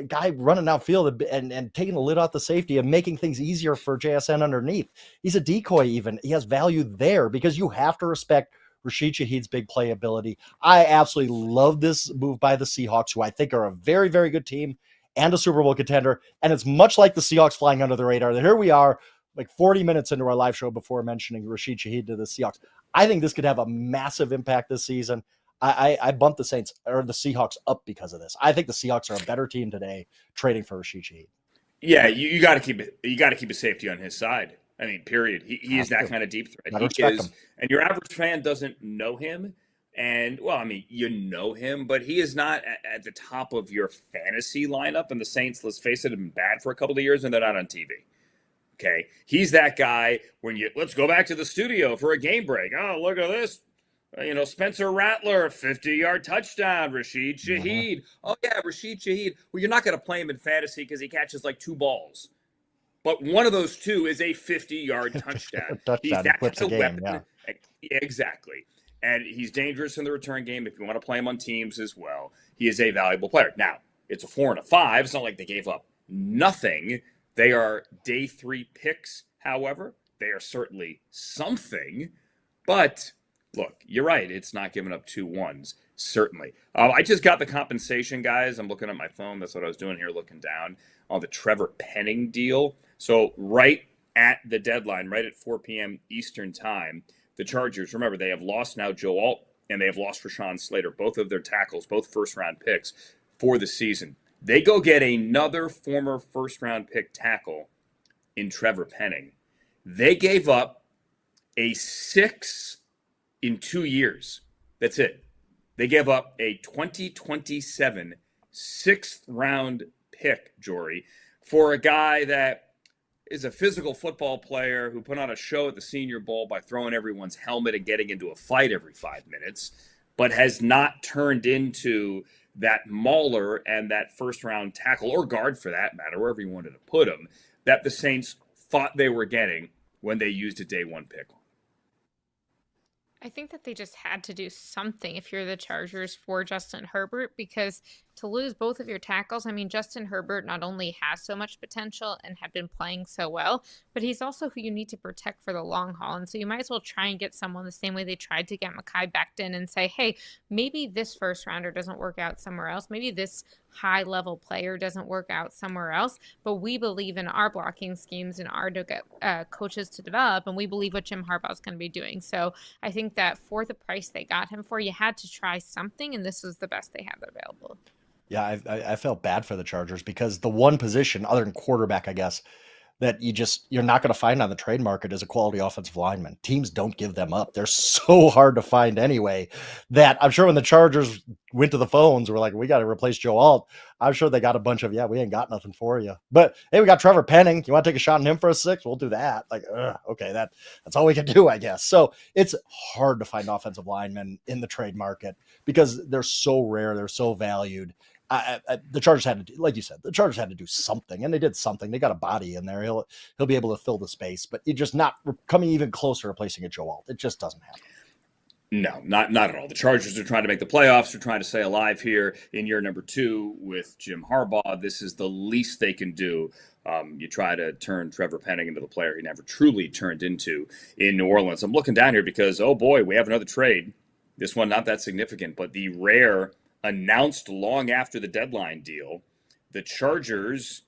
guy running downfield and taking the lid off the safety and making things easier for JSN underneath. He's a decoy even. He has value there because you have to respect Rashid Shaheed's big play ability. I absolutely love this move by the Seahawks, who I think are a very, very good team and a Super Bowl contender. And it's much like the Seahawks flying under the radar. Here we are, like 40 minutes into our live show before mentioning Rashid Shaheed to the Seahawks. I think this could have a massive impact this season. I bumped the Saints or the Seahawks up because of this. I think the Seahawks are a better team today trading for Rashid Shaheed. Yeah, you got to keep it. You got to keep a safety on his side. I mean, period. He is that kind of deep threat. He is, and your average fan doesn't know him. And well, I mean, you know him, but he is not at the top of your fantasy lineup. And the Saints, let's face it, have been bad for a couple of years, and they're not on TV. Okay, he's that guy when let's go back to the studio for a game break. Oh, look at this. Spencer Rattler, 50-yard touchdown. Rashid Shaheed. Mm-hmm. Oh, yeah, Rashid Shaheed. Well, you're not going to play him in fantasy because he catches like 2 balls. But one of those 2 is a 50-yard touchdown. He's that kind of weapon. Yeah. Exactly. And he's dangerous in the return game if you want to play him on teams as well. He is a valuable player. Now, it's a 4 and a 5. It's not like they gave up nothing. They are day 3 picks, however. They are certainly something. But look, you're right. It's not giving up 2 1s, certainly. I just got the compensation, guys. I'm looking at my phone. That's what I was doing here, looking down on the Trevor Penning deal. So right at the deadline, right at 4 p.m. Eastern time, the Chargers, remember, they have lost now Joe Alt and they have lost Rashawn Slater, both of their tackles, both first-round picks for the season. They go get another former first-round pick tackle in Trevor Penning. They gave up a 6 in 2 years. That's it. They gave up a 2027 6th-round pick, Jori, for a guy that is a physical football player who put on a show at the Senior Bowl by throwing everyone's helmet and getting into a fight every 5 minutes, but has not turned into that mauler and that first-round tackle, or guard for that matter, wherever you wanted to put him, that the Saints thought they were getting when they used a day 1 pick. I think that they just had to do something if you're the Chargers for Justin Herbert, because to lose both of your tackles, I mean, Justin Herbert not only has so much potential and had been playing so well, but he's also who you need to protect for the long haul. And so you might as well try and get someone the same way they tried to get Mekhi Becton and say, hey, maybe this first rounder doesn't work out somewhere else. Maybe this high level player doesn't work out somewhere else, but we believe in our blocking schemes and our coaches to develop, and we believe what Jim Harbaugh is going to be doing. So I think that for the price they got him for, you had to try something, and this was the best they had available. Yeah, I felt bad for the Chargers because the one position, other than quarterback, I guess, that you're not going to find on the trade market is a quality offensive lineman. Teams don't give them up. They're so hard to find anyway that I'm sure when the Chargers went to the phones, we're like, we got to replace Joe Alt. I'm sure they got a bunch of, we ain't got nothing for you. But hey, we got Trevor Penning. You want to take a shot on him for a 6? We'll do that. Like, okay, that's all we can do, I guess. So it's hard to find offensive linemen in the trade market because they're so rare. They're so valued. The Chargers had to do, like you said, the Chargers had to do something, and they did something. They got a body in there. He'll be able to fill the space, but you're just not coming even closer to replacing a Joe Alt. It just doesn't happen. No, not at all. The Chargers are trying to make the playoffs. They're trying to stay alive here in year number 2 with Jim Harbaugh. This is the least they can do. You try to turn Trevor Penning into the player he never truly turned into in New Orleans. I'm looking down here because, oh boy, we have another trade. This one not that significant, but the rare announced long after the deadline deal, the Chargers,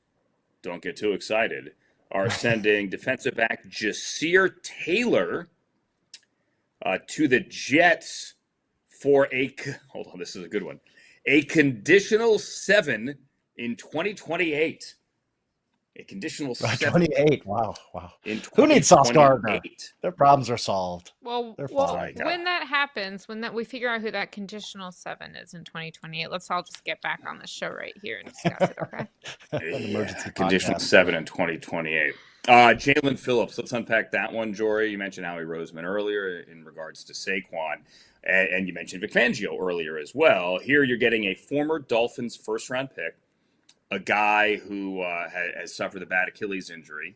don't get too excited, are sending defensive back Jasir Taylor to the Jets for hold on, this is a good one, a conditional 7 in 2028. A conditional 7. 28. Wow. Who needs Sauce Gardner? Their problems are solved. Well, when that happens, when we figure out who that conditional 7 is in 2028, let's all just get back on the show right here and discuss it, okay? Emergency conditional podcast. 7 in 2028. Jalen Phillips, let's unpack that one, Jori. You mentioned Howie Roseman earlier in regards to Saquon, and you mentioned Vic Fangio earlier as well. Here you're getting a former Dolphins first-round pick, a guy who has suffered a bad Achilles injury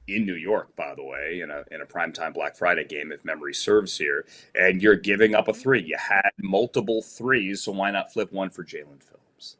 in New York, by the way, in a primetime Black Friday game, if memory serves here, and you're giving up a 3. You had multiple 3s, so why not flip one for Jalen Phillips?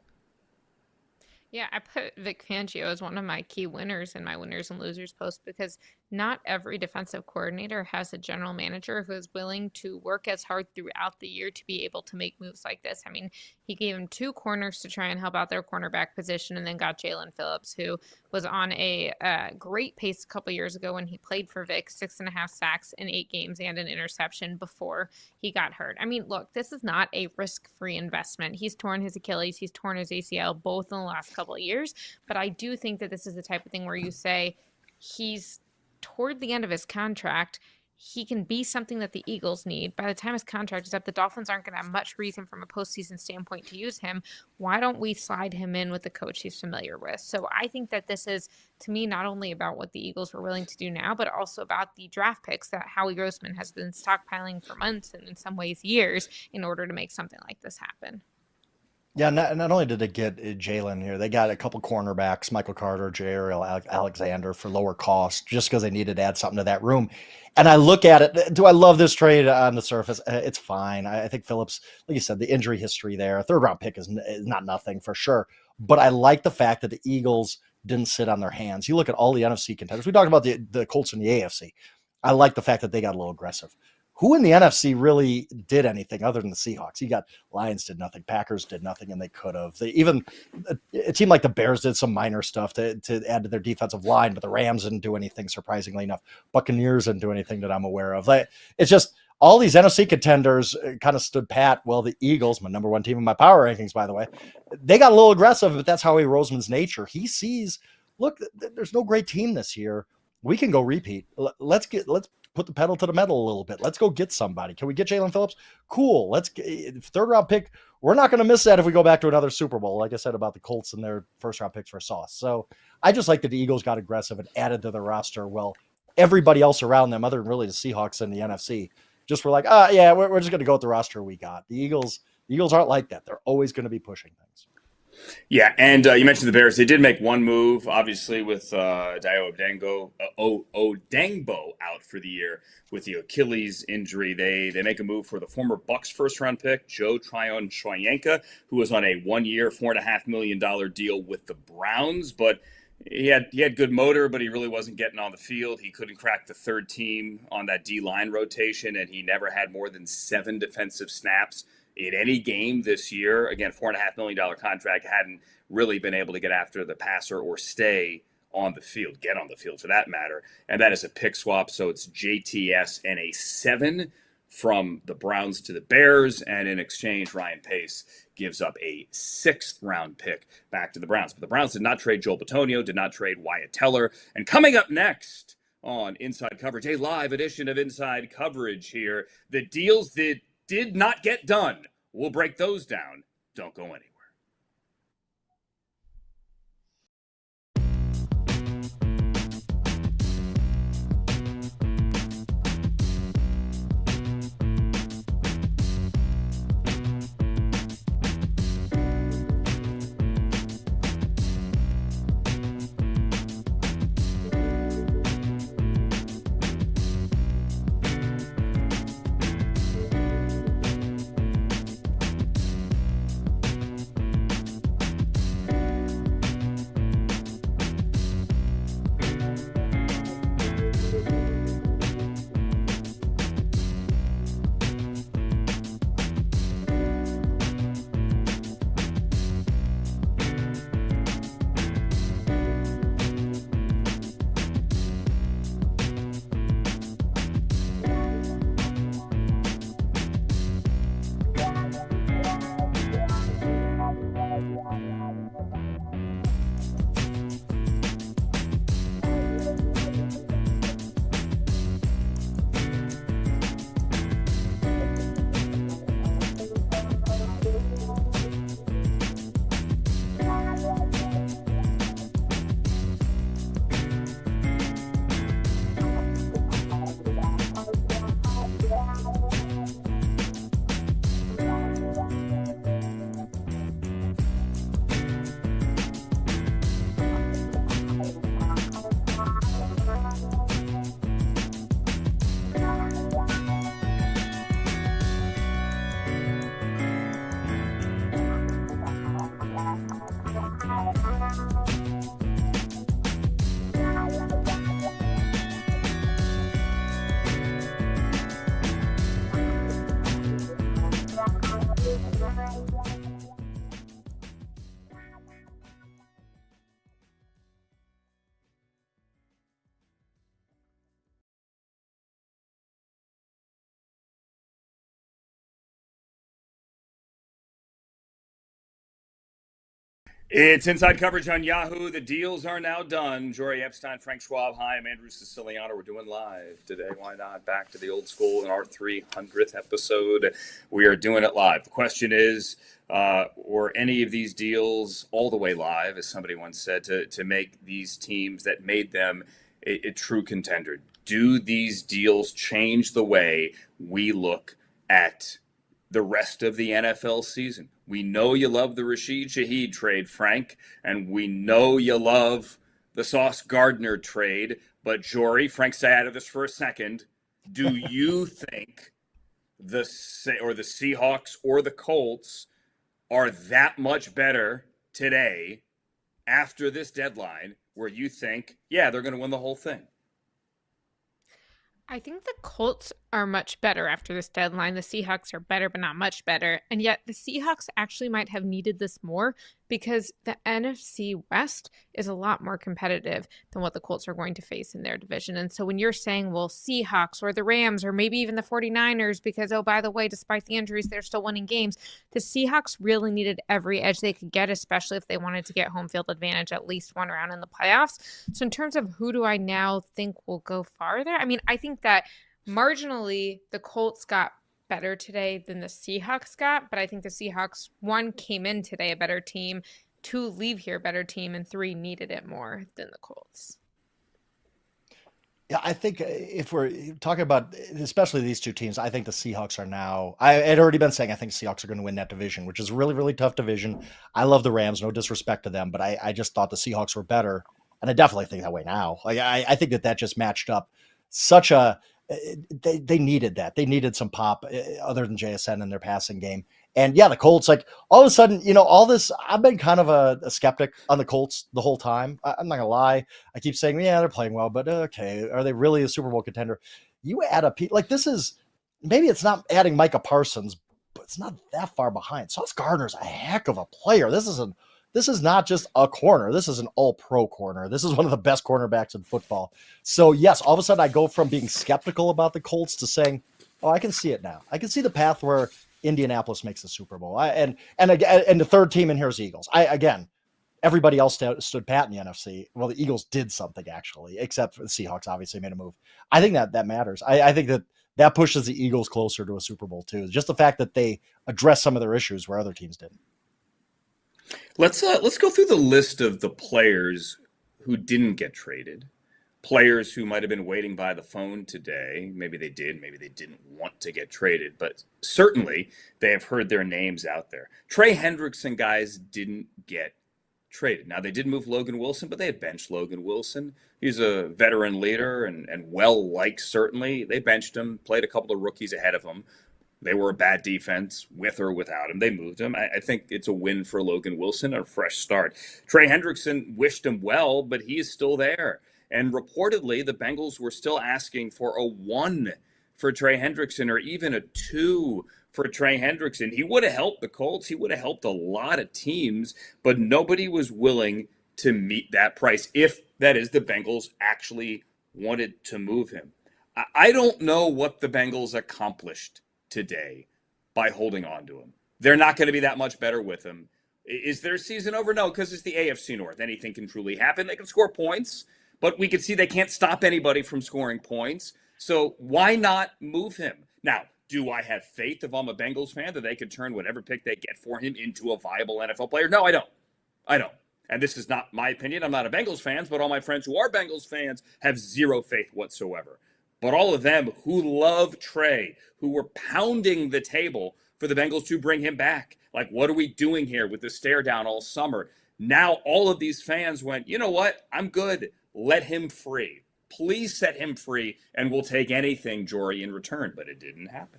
Yeah, I put Vic Fangio as one of my key winners in my winners and losers post because not every defensive coordinator has a general manager who is willing to work as hard throughout the year to be able to make moves like this. I mean, he gave him 2 corners to try and help out their cornerback position and then got Jalen Phillips, who was on a great pace a couple years ago when he played for Vic, 6.5 sacks in 8 games and an interception before he got hurt. I mean, look, this is not a risk-free investment. He's torn his Achilles, he's torn his ACL, both in the last couple of years. But I do think that this is the type of thing where you say he's toward the end of his contract. He can be something that the Eagles need. By the time his contract is up, the Dolphins aren't going to have much reason from a postseason standpoint to use him. Why don't we slide him in with the coach he's familiar with? So I think that this is, to me, not only about what the Eagles were willing to do now, but also about the draft picks that Howie Roseman has been stockpiling for months and in some ways years in order to make something like this happen. Yeah, not only did they get Jalen here, they got a couple cornerbacks, Michael Carter, J.R. Alexander for lower cost, just because they needed to add something to that room. And I look at it, do I love this trade on the surface? It's fine. I think Phillips, like you said, the injury history there, a 3rd-round pick is not nothing for sure. But I like the fact that the Eagles didn't sit on their hands. You look at all the NFC contenders. We talked about the Colts and the AFC. I like the fact that they got a little aggressive. Who in the NFC really did anything other than the Seahawks? You got Lions did nothing, Packers did nothing, and they could have. They even a team like the Bears did some minor stuff to add to their defensive line, but the Rams didn't do anything, surprisingly enough. Buccaneers didn't do anything that I'm aware of. It's just all these NFC contenders kind of stood pat. Well, the Eagles, my number 1 team in my power rankings, by the way, they got a little aggressive, but that's Howie Roseman's nature. He sees, look, there's no great team this year. We can go repeat. Let's put the pedal to the metal a little bit. Let's go get somebody. Can we get Jalen Phillips? Cool. Let's get 3rd-round pick. We're not going to miss that if we go back to another Super Bowl, like I said about the Colts and their 1st-round picks for Sauce. So I just like that the Eagles got aggressive and added to the roster. Well, everybody else around them, other than really the Seahawks and the NFC, just were like, we're just going to go with the roster we got. The Eagles aren't like that. They're always going to be pushing things. Yeah, and you mentioned the Bears. They did make one move, obviously, with Dio Odengbo out for the year with the Achilles injury. They make a move for the former Bucks first round pick, Joe Tryon Shoyinka, who was on a 1 year, $4.5 million deal with the Browns, but he had good motor, but he really wasn't getting on the field. He couldn't crack the third team on that D line rotation, and he never had more than 7 defensive snaps in any game this year. Again, $4.5 million contract, hadn't really been able to get after the passer or stay on the field, get on the field for that matter. And that is a pick swap. So it's JTS and a 7 from the Browns to the Bears. And in exchange, Ryan Pace gives up a 6th round pick back to the Browns. But the Browns did not trade Joel Bitonio, did not trade Wyatt Teller. And coming up next on Inside Coverage, a live edition of Inside Coverage here, the deals that did not get done. We'll break those down. Don't go anywhere. It's Inside Coverage on Yahoo. The deals are now done. Jori, Epstein, Frank Schwab. Hi, I'm Andrew Siciliano. We're doing live today. Why not? Back to the old school in our 300th episode. We are doing it live. The question is, were any of these deals all the way live, as somebody once said, to make these teams that made them a true contender? Do these deals change the way we look at the rest of the NFL season? We know you love the Rashid Shaheed trade, Frank, and we know you love the Sauce Gardner trade. But Jori, Frank, stay out of this for a second. Do you think the Seahawks or the Colts are that much better today after this deadline where you think, yeah, they're going to win the whole thing? I think the Colts are much better after this deadline. The Seahawks are better, but not much better. And yet the Seahawks actually might have needed this more because the NFC West is a lot more competitive than what the Colts are going to face in their division. And so when you're saying, well, Seahawks or the Rams or maybe even the 49ers, because, oh, by the way, despite the injuries, they're still winning games, the Seahawks really needed every edge they could get, especially if they wanted to get home field advantage at least one round in the playoffs. So in terms of who do I now think will go farther, I mean, I think that marginally, the Colts got better today than the Seahawks got, but I think the Seahawks, 1, came in today a better team, 2, leave here a better team, and 3, needed it more than the Colts. Yeah, I think if we're talking about especially these two teams, I think the Seahawks are now. I had already been saying I think Seahawks are going to win that division, which is a really, really tough division. I love the Rams, no disrespect to them, but I just thought the Seahawks were better, and I definitely think that way now. Like I think that just matched up such a. They needed that. They needed some pop other than JSN in their passing game. And yeah, the Colts, like all of a sudden, all this. I've been kind of a skeptic on the Colts the whole time. I'm not gonna lie. I keep saying, yeah, they're playing well, but okay, are they really a Super Bowl contender? You add like this is maybe it's not adding Micah Parsons, but it's not that far behind. Sauce Gardner's a heck of a player. This is not just a corner. This is an all-pro corner. This is one of the best cornerbacks in football. So yes, all of a sudden I go from being skeptical about the Colts to saying, oh, I can see it now. I can see the path where Indianapolis makes the Super Bowl. And the third team in here is Eagles. Everybody else stood pat in the NFC. Well, the Eagles did something actually, except for the Seahawks obviously made a move. I think that matters. I think that pushes the Eagles closer to a Super Bowl too. Just the fact that they address some of their issues where other teams didn't. Let's go through the list of the players who didn't get traded. Players who might have been waiting by the phone today. Maybe they did, maybe they didn't want to get traded, but certainly they have heard their names out there. Trey Hendrickson guys didn't get traded. Now they did move Logan Wilson, but they had benched Logan Wilson. He's a veteran leader and well liked certainly. They benched him, played a couple of rookies ahead of him. They were a bad defense with or without him. They moved him. I think it's a win for Logan Wilson, a fresh start. Trey Hendrickson wished him well, but he is still there. And reportedly, the Bengals were still asking for a 1 for Trey Hendrickson or even a 2 for Trey Hendrickson. He would have helped the Colts. He would have helped a lot of teams, but nobody was willing to meet that price if, that is, the Bengals actually wanted to move him. I don't know what the Bengals accomplished today by holding on to him. They're not going to be that much better with him. Is their season over? No, because it's the AFC North. Anything can truly happen. They can score points, but we can see they can't stop anybody from scoring points. So why not move him? Now, do I have faith if I'm a Bengals fan that they could turn whatever pick they get for him into a viable NFL player? No, I don't. And this is not my opinion. I'm not a Bengals fan, but all my friends who are Bengals fans have zero faith whatsoever. But all of them who love Trey, who were pounding the table for the Bengals to bring him back. Like, what are we doing here with the stare down all summer? Now all of these fans went, you know what? I'm good. Let him free. Please set him free, and we'll take anything, Jori, in return. But it didn't happen.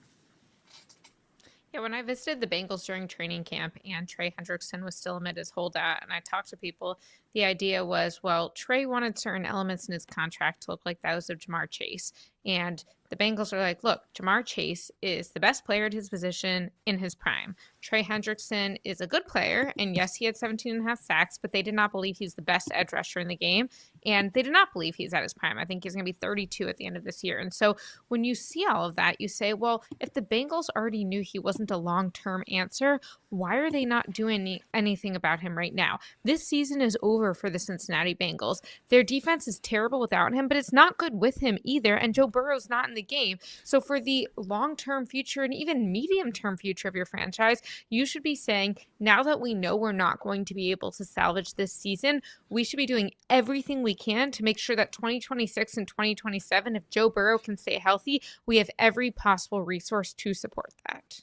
Yeah, when I visited the Bengals during training camp and Trey Hendrickson was still amid his holdout, and I talked to people, the idea was, well, Trey wanted certain elements in his contract to look like those of Jamar Chase. And the Bengals are like, look, Jamar Chase is the best player at his position in his prime. Trey Hendrickson is a good player, and yes, he had 17 and a half sacks, but they did not believe he's the best edge rusher in the game, and they did not believe he's at his prime. I think he's going to be 32 at the end of this year. And so when you see all of that, you say, well, if the Bengals already knew he wasn't a long-term answer, why are they not doing anything about him right now? This season is over for the Cincinnati Bengals. Their defense is terrible without him, but it's not good with him either, and Joe Burrow's not in the game. So for the long-term future and even medium-term future of your franchise, you should be saying, now that we know we're not going to be able to salvage this season, we should be doing everything we can to make sure that 2026 and 2027, if Joe Burrow can stay healthy, we have every possible resource to support that.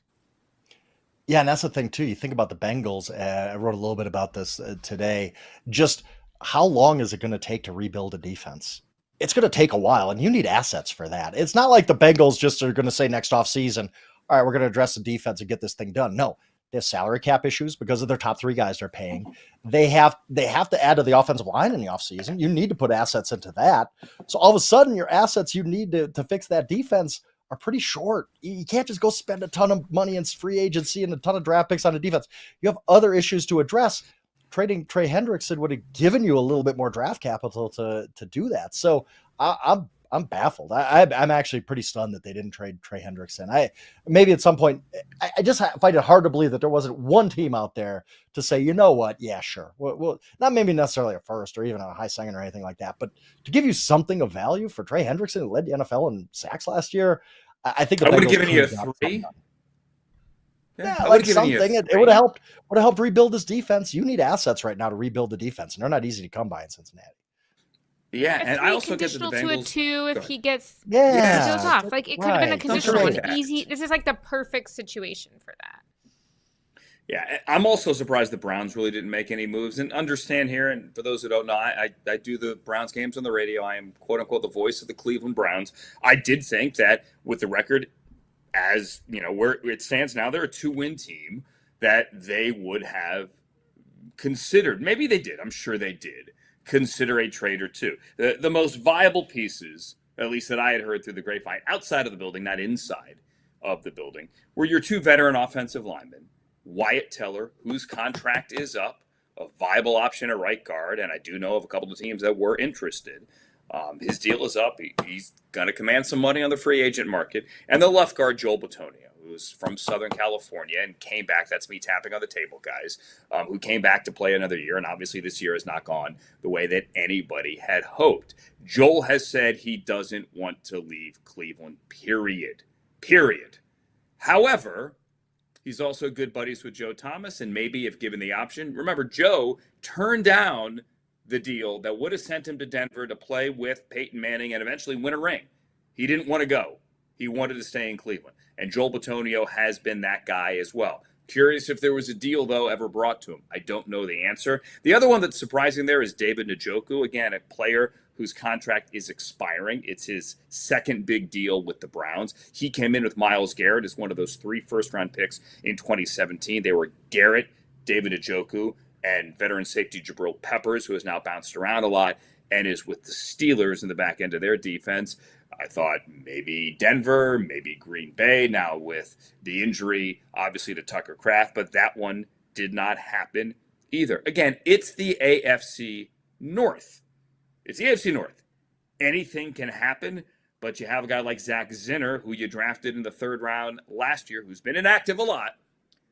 Yeah, and that's the thing too. You think about the Bengals. I wrote a little bit about this today. Just how long is it going to take to rebuild a defense? It's going to take a while, and you need assets for that. It's not like the Bengals just are going to say next offseason, all right, we're going to address the defense and get this thing done. No, they have salary cap issues because of their top 3 guys they're paying. They have to add to the offensive line in the offseason. You need to put assets into that. So all of a sudden, your assets you need to fix that defense are pretty short. You can't just go spend a ton of money in free agency and a ton of draft picks on a defense. You have other issues to address. Trading Trey Hendrickson would have given you a little bit more draft capital to do that. So I'm baffled. I'm actually pretty stunned that they didn't trade Trey Hendrickson. Maybe at some point, I just find it hard to believe that there wasn't one team out there to say, you know what, yeah, sure. Well, not maybe necessarily a first or even a high second or anything like that, but to give you something of value for Trey Hendrickson, who led the NFL in sacks last year, I think I would have given you a 3. Yeah, like something. It would have helped rebuild this defense. You need assets right now to rebuild the defense, and they're not easy to come by in Cincinnati. Yeah, A and I three also get that the conditional to a Bengals. 2 Go if ahead. he gets Yeah, goes off. Like it could have been a right. conditional Something one. like that. Easy. This is like the perfect situation for that. Yeah, I'm also surprised the Browns really didn't make any moves. And understand here, and for those who don't know, I do the Browns games on the radio. I am quote unquote the voice of the Cleveland Browns. I did think that with the record as where it stands now, they're a 2-win team, that they would have considered. Maybe they did. I'm sure they did consider a trade or two. The most viable pieces, at least that I had heard through the grapevine, outside of the building, not inside of the building, were your two veteran offensive linemen. Wyatt Teller, whose contract is up, a viable option at right guard, and I do know of a couple of teams that were interested. His deal is up. He's going to command some money on the free agent market. And the left guard, Joel Bitonio, who's from Southern California and came back. That's me tapping on the table, guys, who came back to play another year. And obviously this year has not gone the way that anybody had hoped. Joel has said he doesn't want to leave Cleveland, period. However, he's also good buddies with Joe Thomas, and maybe if given the option, remember, Joe turned down the deal that would have sent him to Denver to play with Peyton Manning and eventually win a ring. He didn't want to go. He wanted to stay in Cleveland. And Joel Bitonio has been that guy as well. Curious if there was a deal, though, ever brought to him. I don't know the answer. The other one that's surprising there is David Njoku, again, a player whose contract is expiring. It's his second big deal with the Browns. He came in with Myles Garrett as one of those 3 first-round picks in 2017. They were Garrett, David Njoku, and veteran safety Jabril Peppers, who has now bounced around a lot and is with the Steelers in the back end of their defense. I thought maybe Denver, maybe Green Bay, now with the injury, obviously, to Tucker Kraft, but that one did not happen either. Again, it's the AFC North. It's the AFC North. Anything can happen, but you have a guy like Zach Zinner, who you drafted in the 3rd round last year, who's been inactive a lot,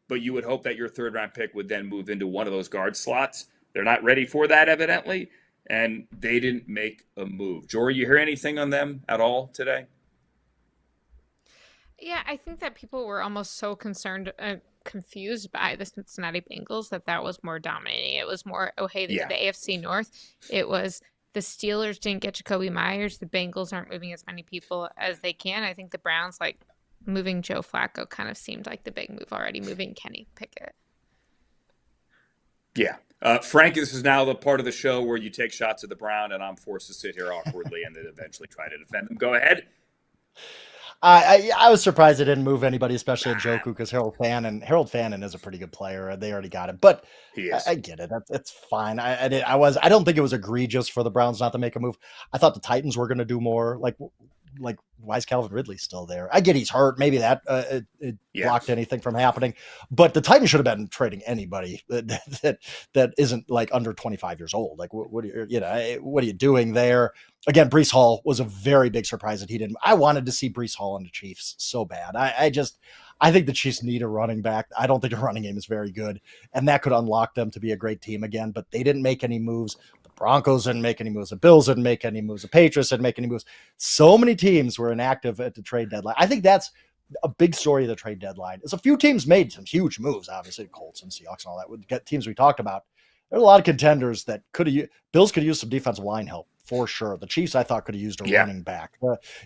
but you would hope that your 3rd-round pick would then move into one of those guard slots. They're not ready for that, evidently, and they didn't make a move. Jori, you hear anything on them at all today? Yeah, I think that people were almost so confused by the Cincinnati Bengals that was more dominating. It was more, oh, hey, the AFC North. It was the Steelers didn't get Jacoby Myers. The Bengals aren't moving as many people as they can. I think the Browns, moving Joe Flacco kind of seemed like the big move already, moving Kenny Pickett. Yeah. Frank, this is now the part of the show where you take shots at the Brown, and I'm forced to sit here awkwardly and then eventually try to defend them. Go ahead. I was surprised they didn't move anybody, especially Njoku, because Harold Fannin is a pretty good player. They already got it, but I get it. It's fine. I don't think it was egregious for the Browns not to make a move. I thought the Titans were going to do more. Like, why is Calvin Ridley still there? I get he's hurt. Maybe that it blocked anything from happening. But the Titans should have been trading anybody that isn't under 25 years old. What are you doing there? Again, Breece Hall was a very big surprise that he didn't. I wanted to see Breece Hall on the Chiefs so bad. I think the Chiefs need a running back. I don't think a running game is very good, and that could unlock them to be a great team again. But they didn't make any moves. Broncos didn't make any moves. The Bills didn't make any moves. The Patriots didn't make any moves. So many teams were inactive at the trade deadline. I think that's a big story of the trade deadline. Is a few teams made some huge moves, obviously, Colts and Seahawks and all that. Would get teams we talked about. There are a lot of contenders that could have. Bills could use some defensive line help for sure. The Chiefs, I thought, could have used a running back.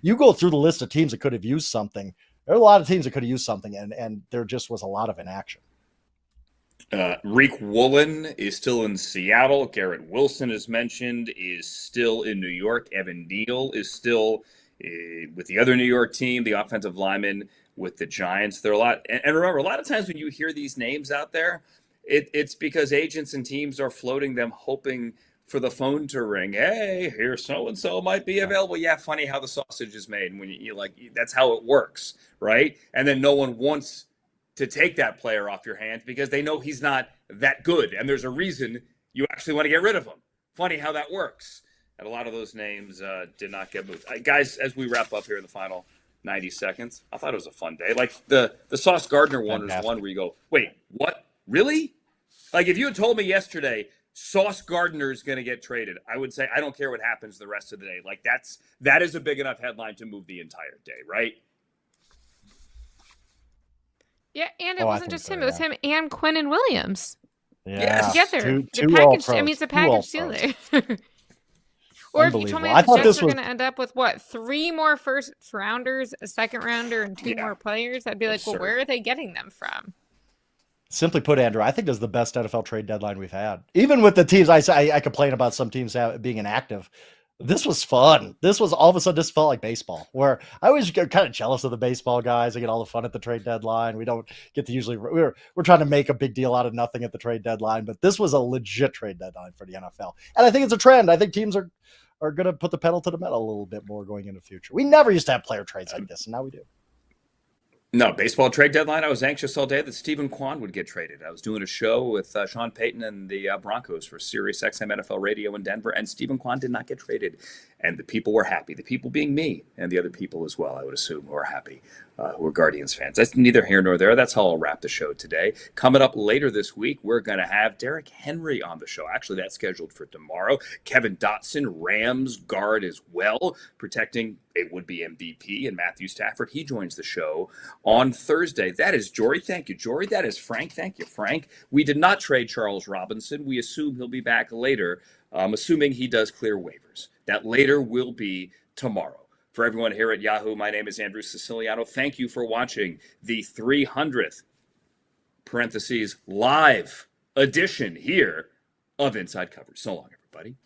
You go through the list of teams that could have used something. There are a lot of teams that could have used something, and there just was a lot of inaction. Reek Woolen is still in Seattle. Garrett Wilson, as mentioned, is still in New York. Evan Neal is still with the other New York team, the offensive lineman with the Giants. There are a lot. And remember, a lot of times when you hear these names out there, it's because agents and teams are floating them, hoping for the phone to ring. Hey, here so-and-so might be available. Yeah, funny how the sausage is made. When you that's how it works, right? And then no one wants to take that player off your hands because they know he's not that good. And there's a reason you actually want to get rid of him. Funny how that works. And a lot of those names did not get moved. Guys, as we wrap up here in the final 90 seconds, I thought it was a fun day. The Sauce Gardner one was one where you go, wait, what? Really? If you had told me yesterday Sauce Gardner is going to get traded, I would say I don't care what happens the rest of the day. That is a big enough headline to move the entire day, right? Yeah, and it wasn't just him. It was him and Quinnen Williams. Yeah, together. two package. All-Pros. It's a package deal there. Or if you told me Unbelievable. I that the thought Jets this were was going to end up with what, 3 more first rounders, a second rounder, and 2 Yeah. more players, I'd be like, well, Absurd. where are they getting them from? simply put, Andrew, I think this is the best NFL trade deadline we've had. Even with the teams, I complain about some teams being inactive. This was fun. This was all of a sudden, this felt like baseball, where I always get kind of jealous of the baseball guys. They get all the fun at the trade deadline. We don't get to usually, we're trying to make a big deal out of nothing at the trade deadline, but this was a legit trade deadline for the NFL. And I think it's a trend. I think teams are going to put the pedal to the metal a little bit more going into the future. We never used to have player trades like this, and now we do. No, baseball trade deadline. I was anxious all day that Stephen Kwan would get traded. I was doing a show with Sean Payton and the Broncos for Sirius XM NFL Radio in Denver, and Stephen Kwan did not get traded. And the people were happy. The people being me and the other people as well, I would assume, who are happy, who are Guardians fans. That's neither here nor there. That's how I'll wrap the show today. Coming up later this week, we're going to have Derrick Henry on the show. Actually, that's scheduled for tomorrow. Kevin Dotson, Rams guard as well, protecting a would-be MVP, and Matthew Stafford. He joins the show on Thursday. That is Jori. Thank you, Jori. That is Frank. Thank you, Frank. We did not trade Charles Robinson. We assume he'll be back later, assuming he does clear waivers. That later will be tomorrow. For everyone here at Yahoo, my name is Andrew Siciliano. Thank you for watching the 300th (live) edition here of Inside Coverage. So long, everybody.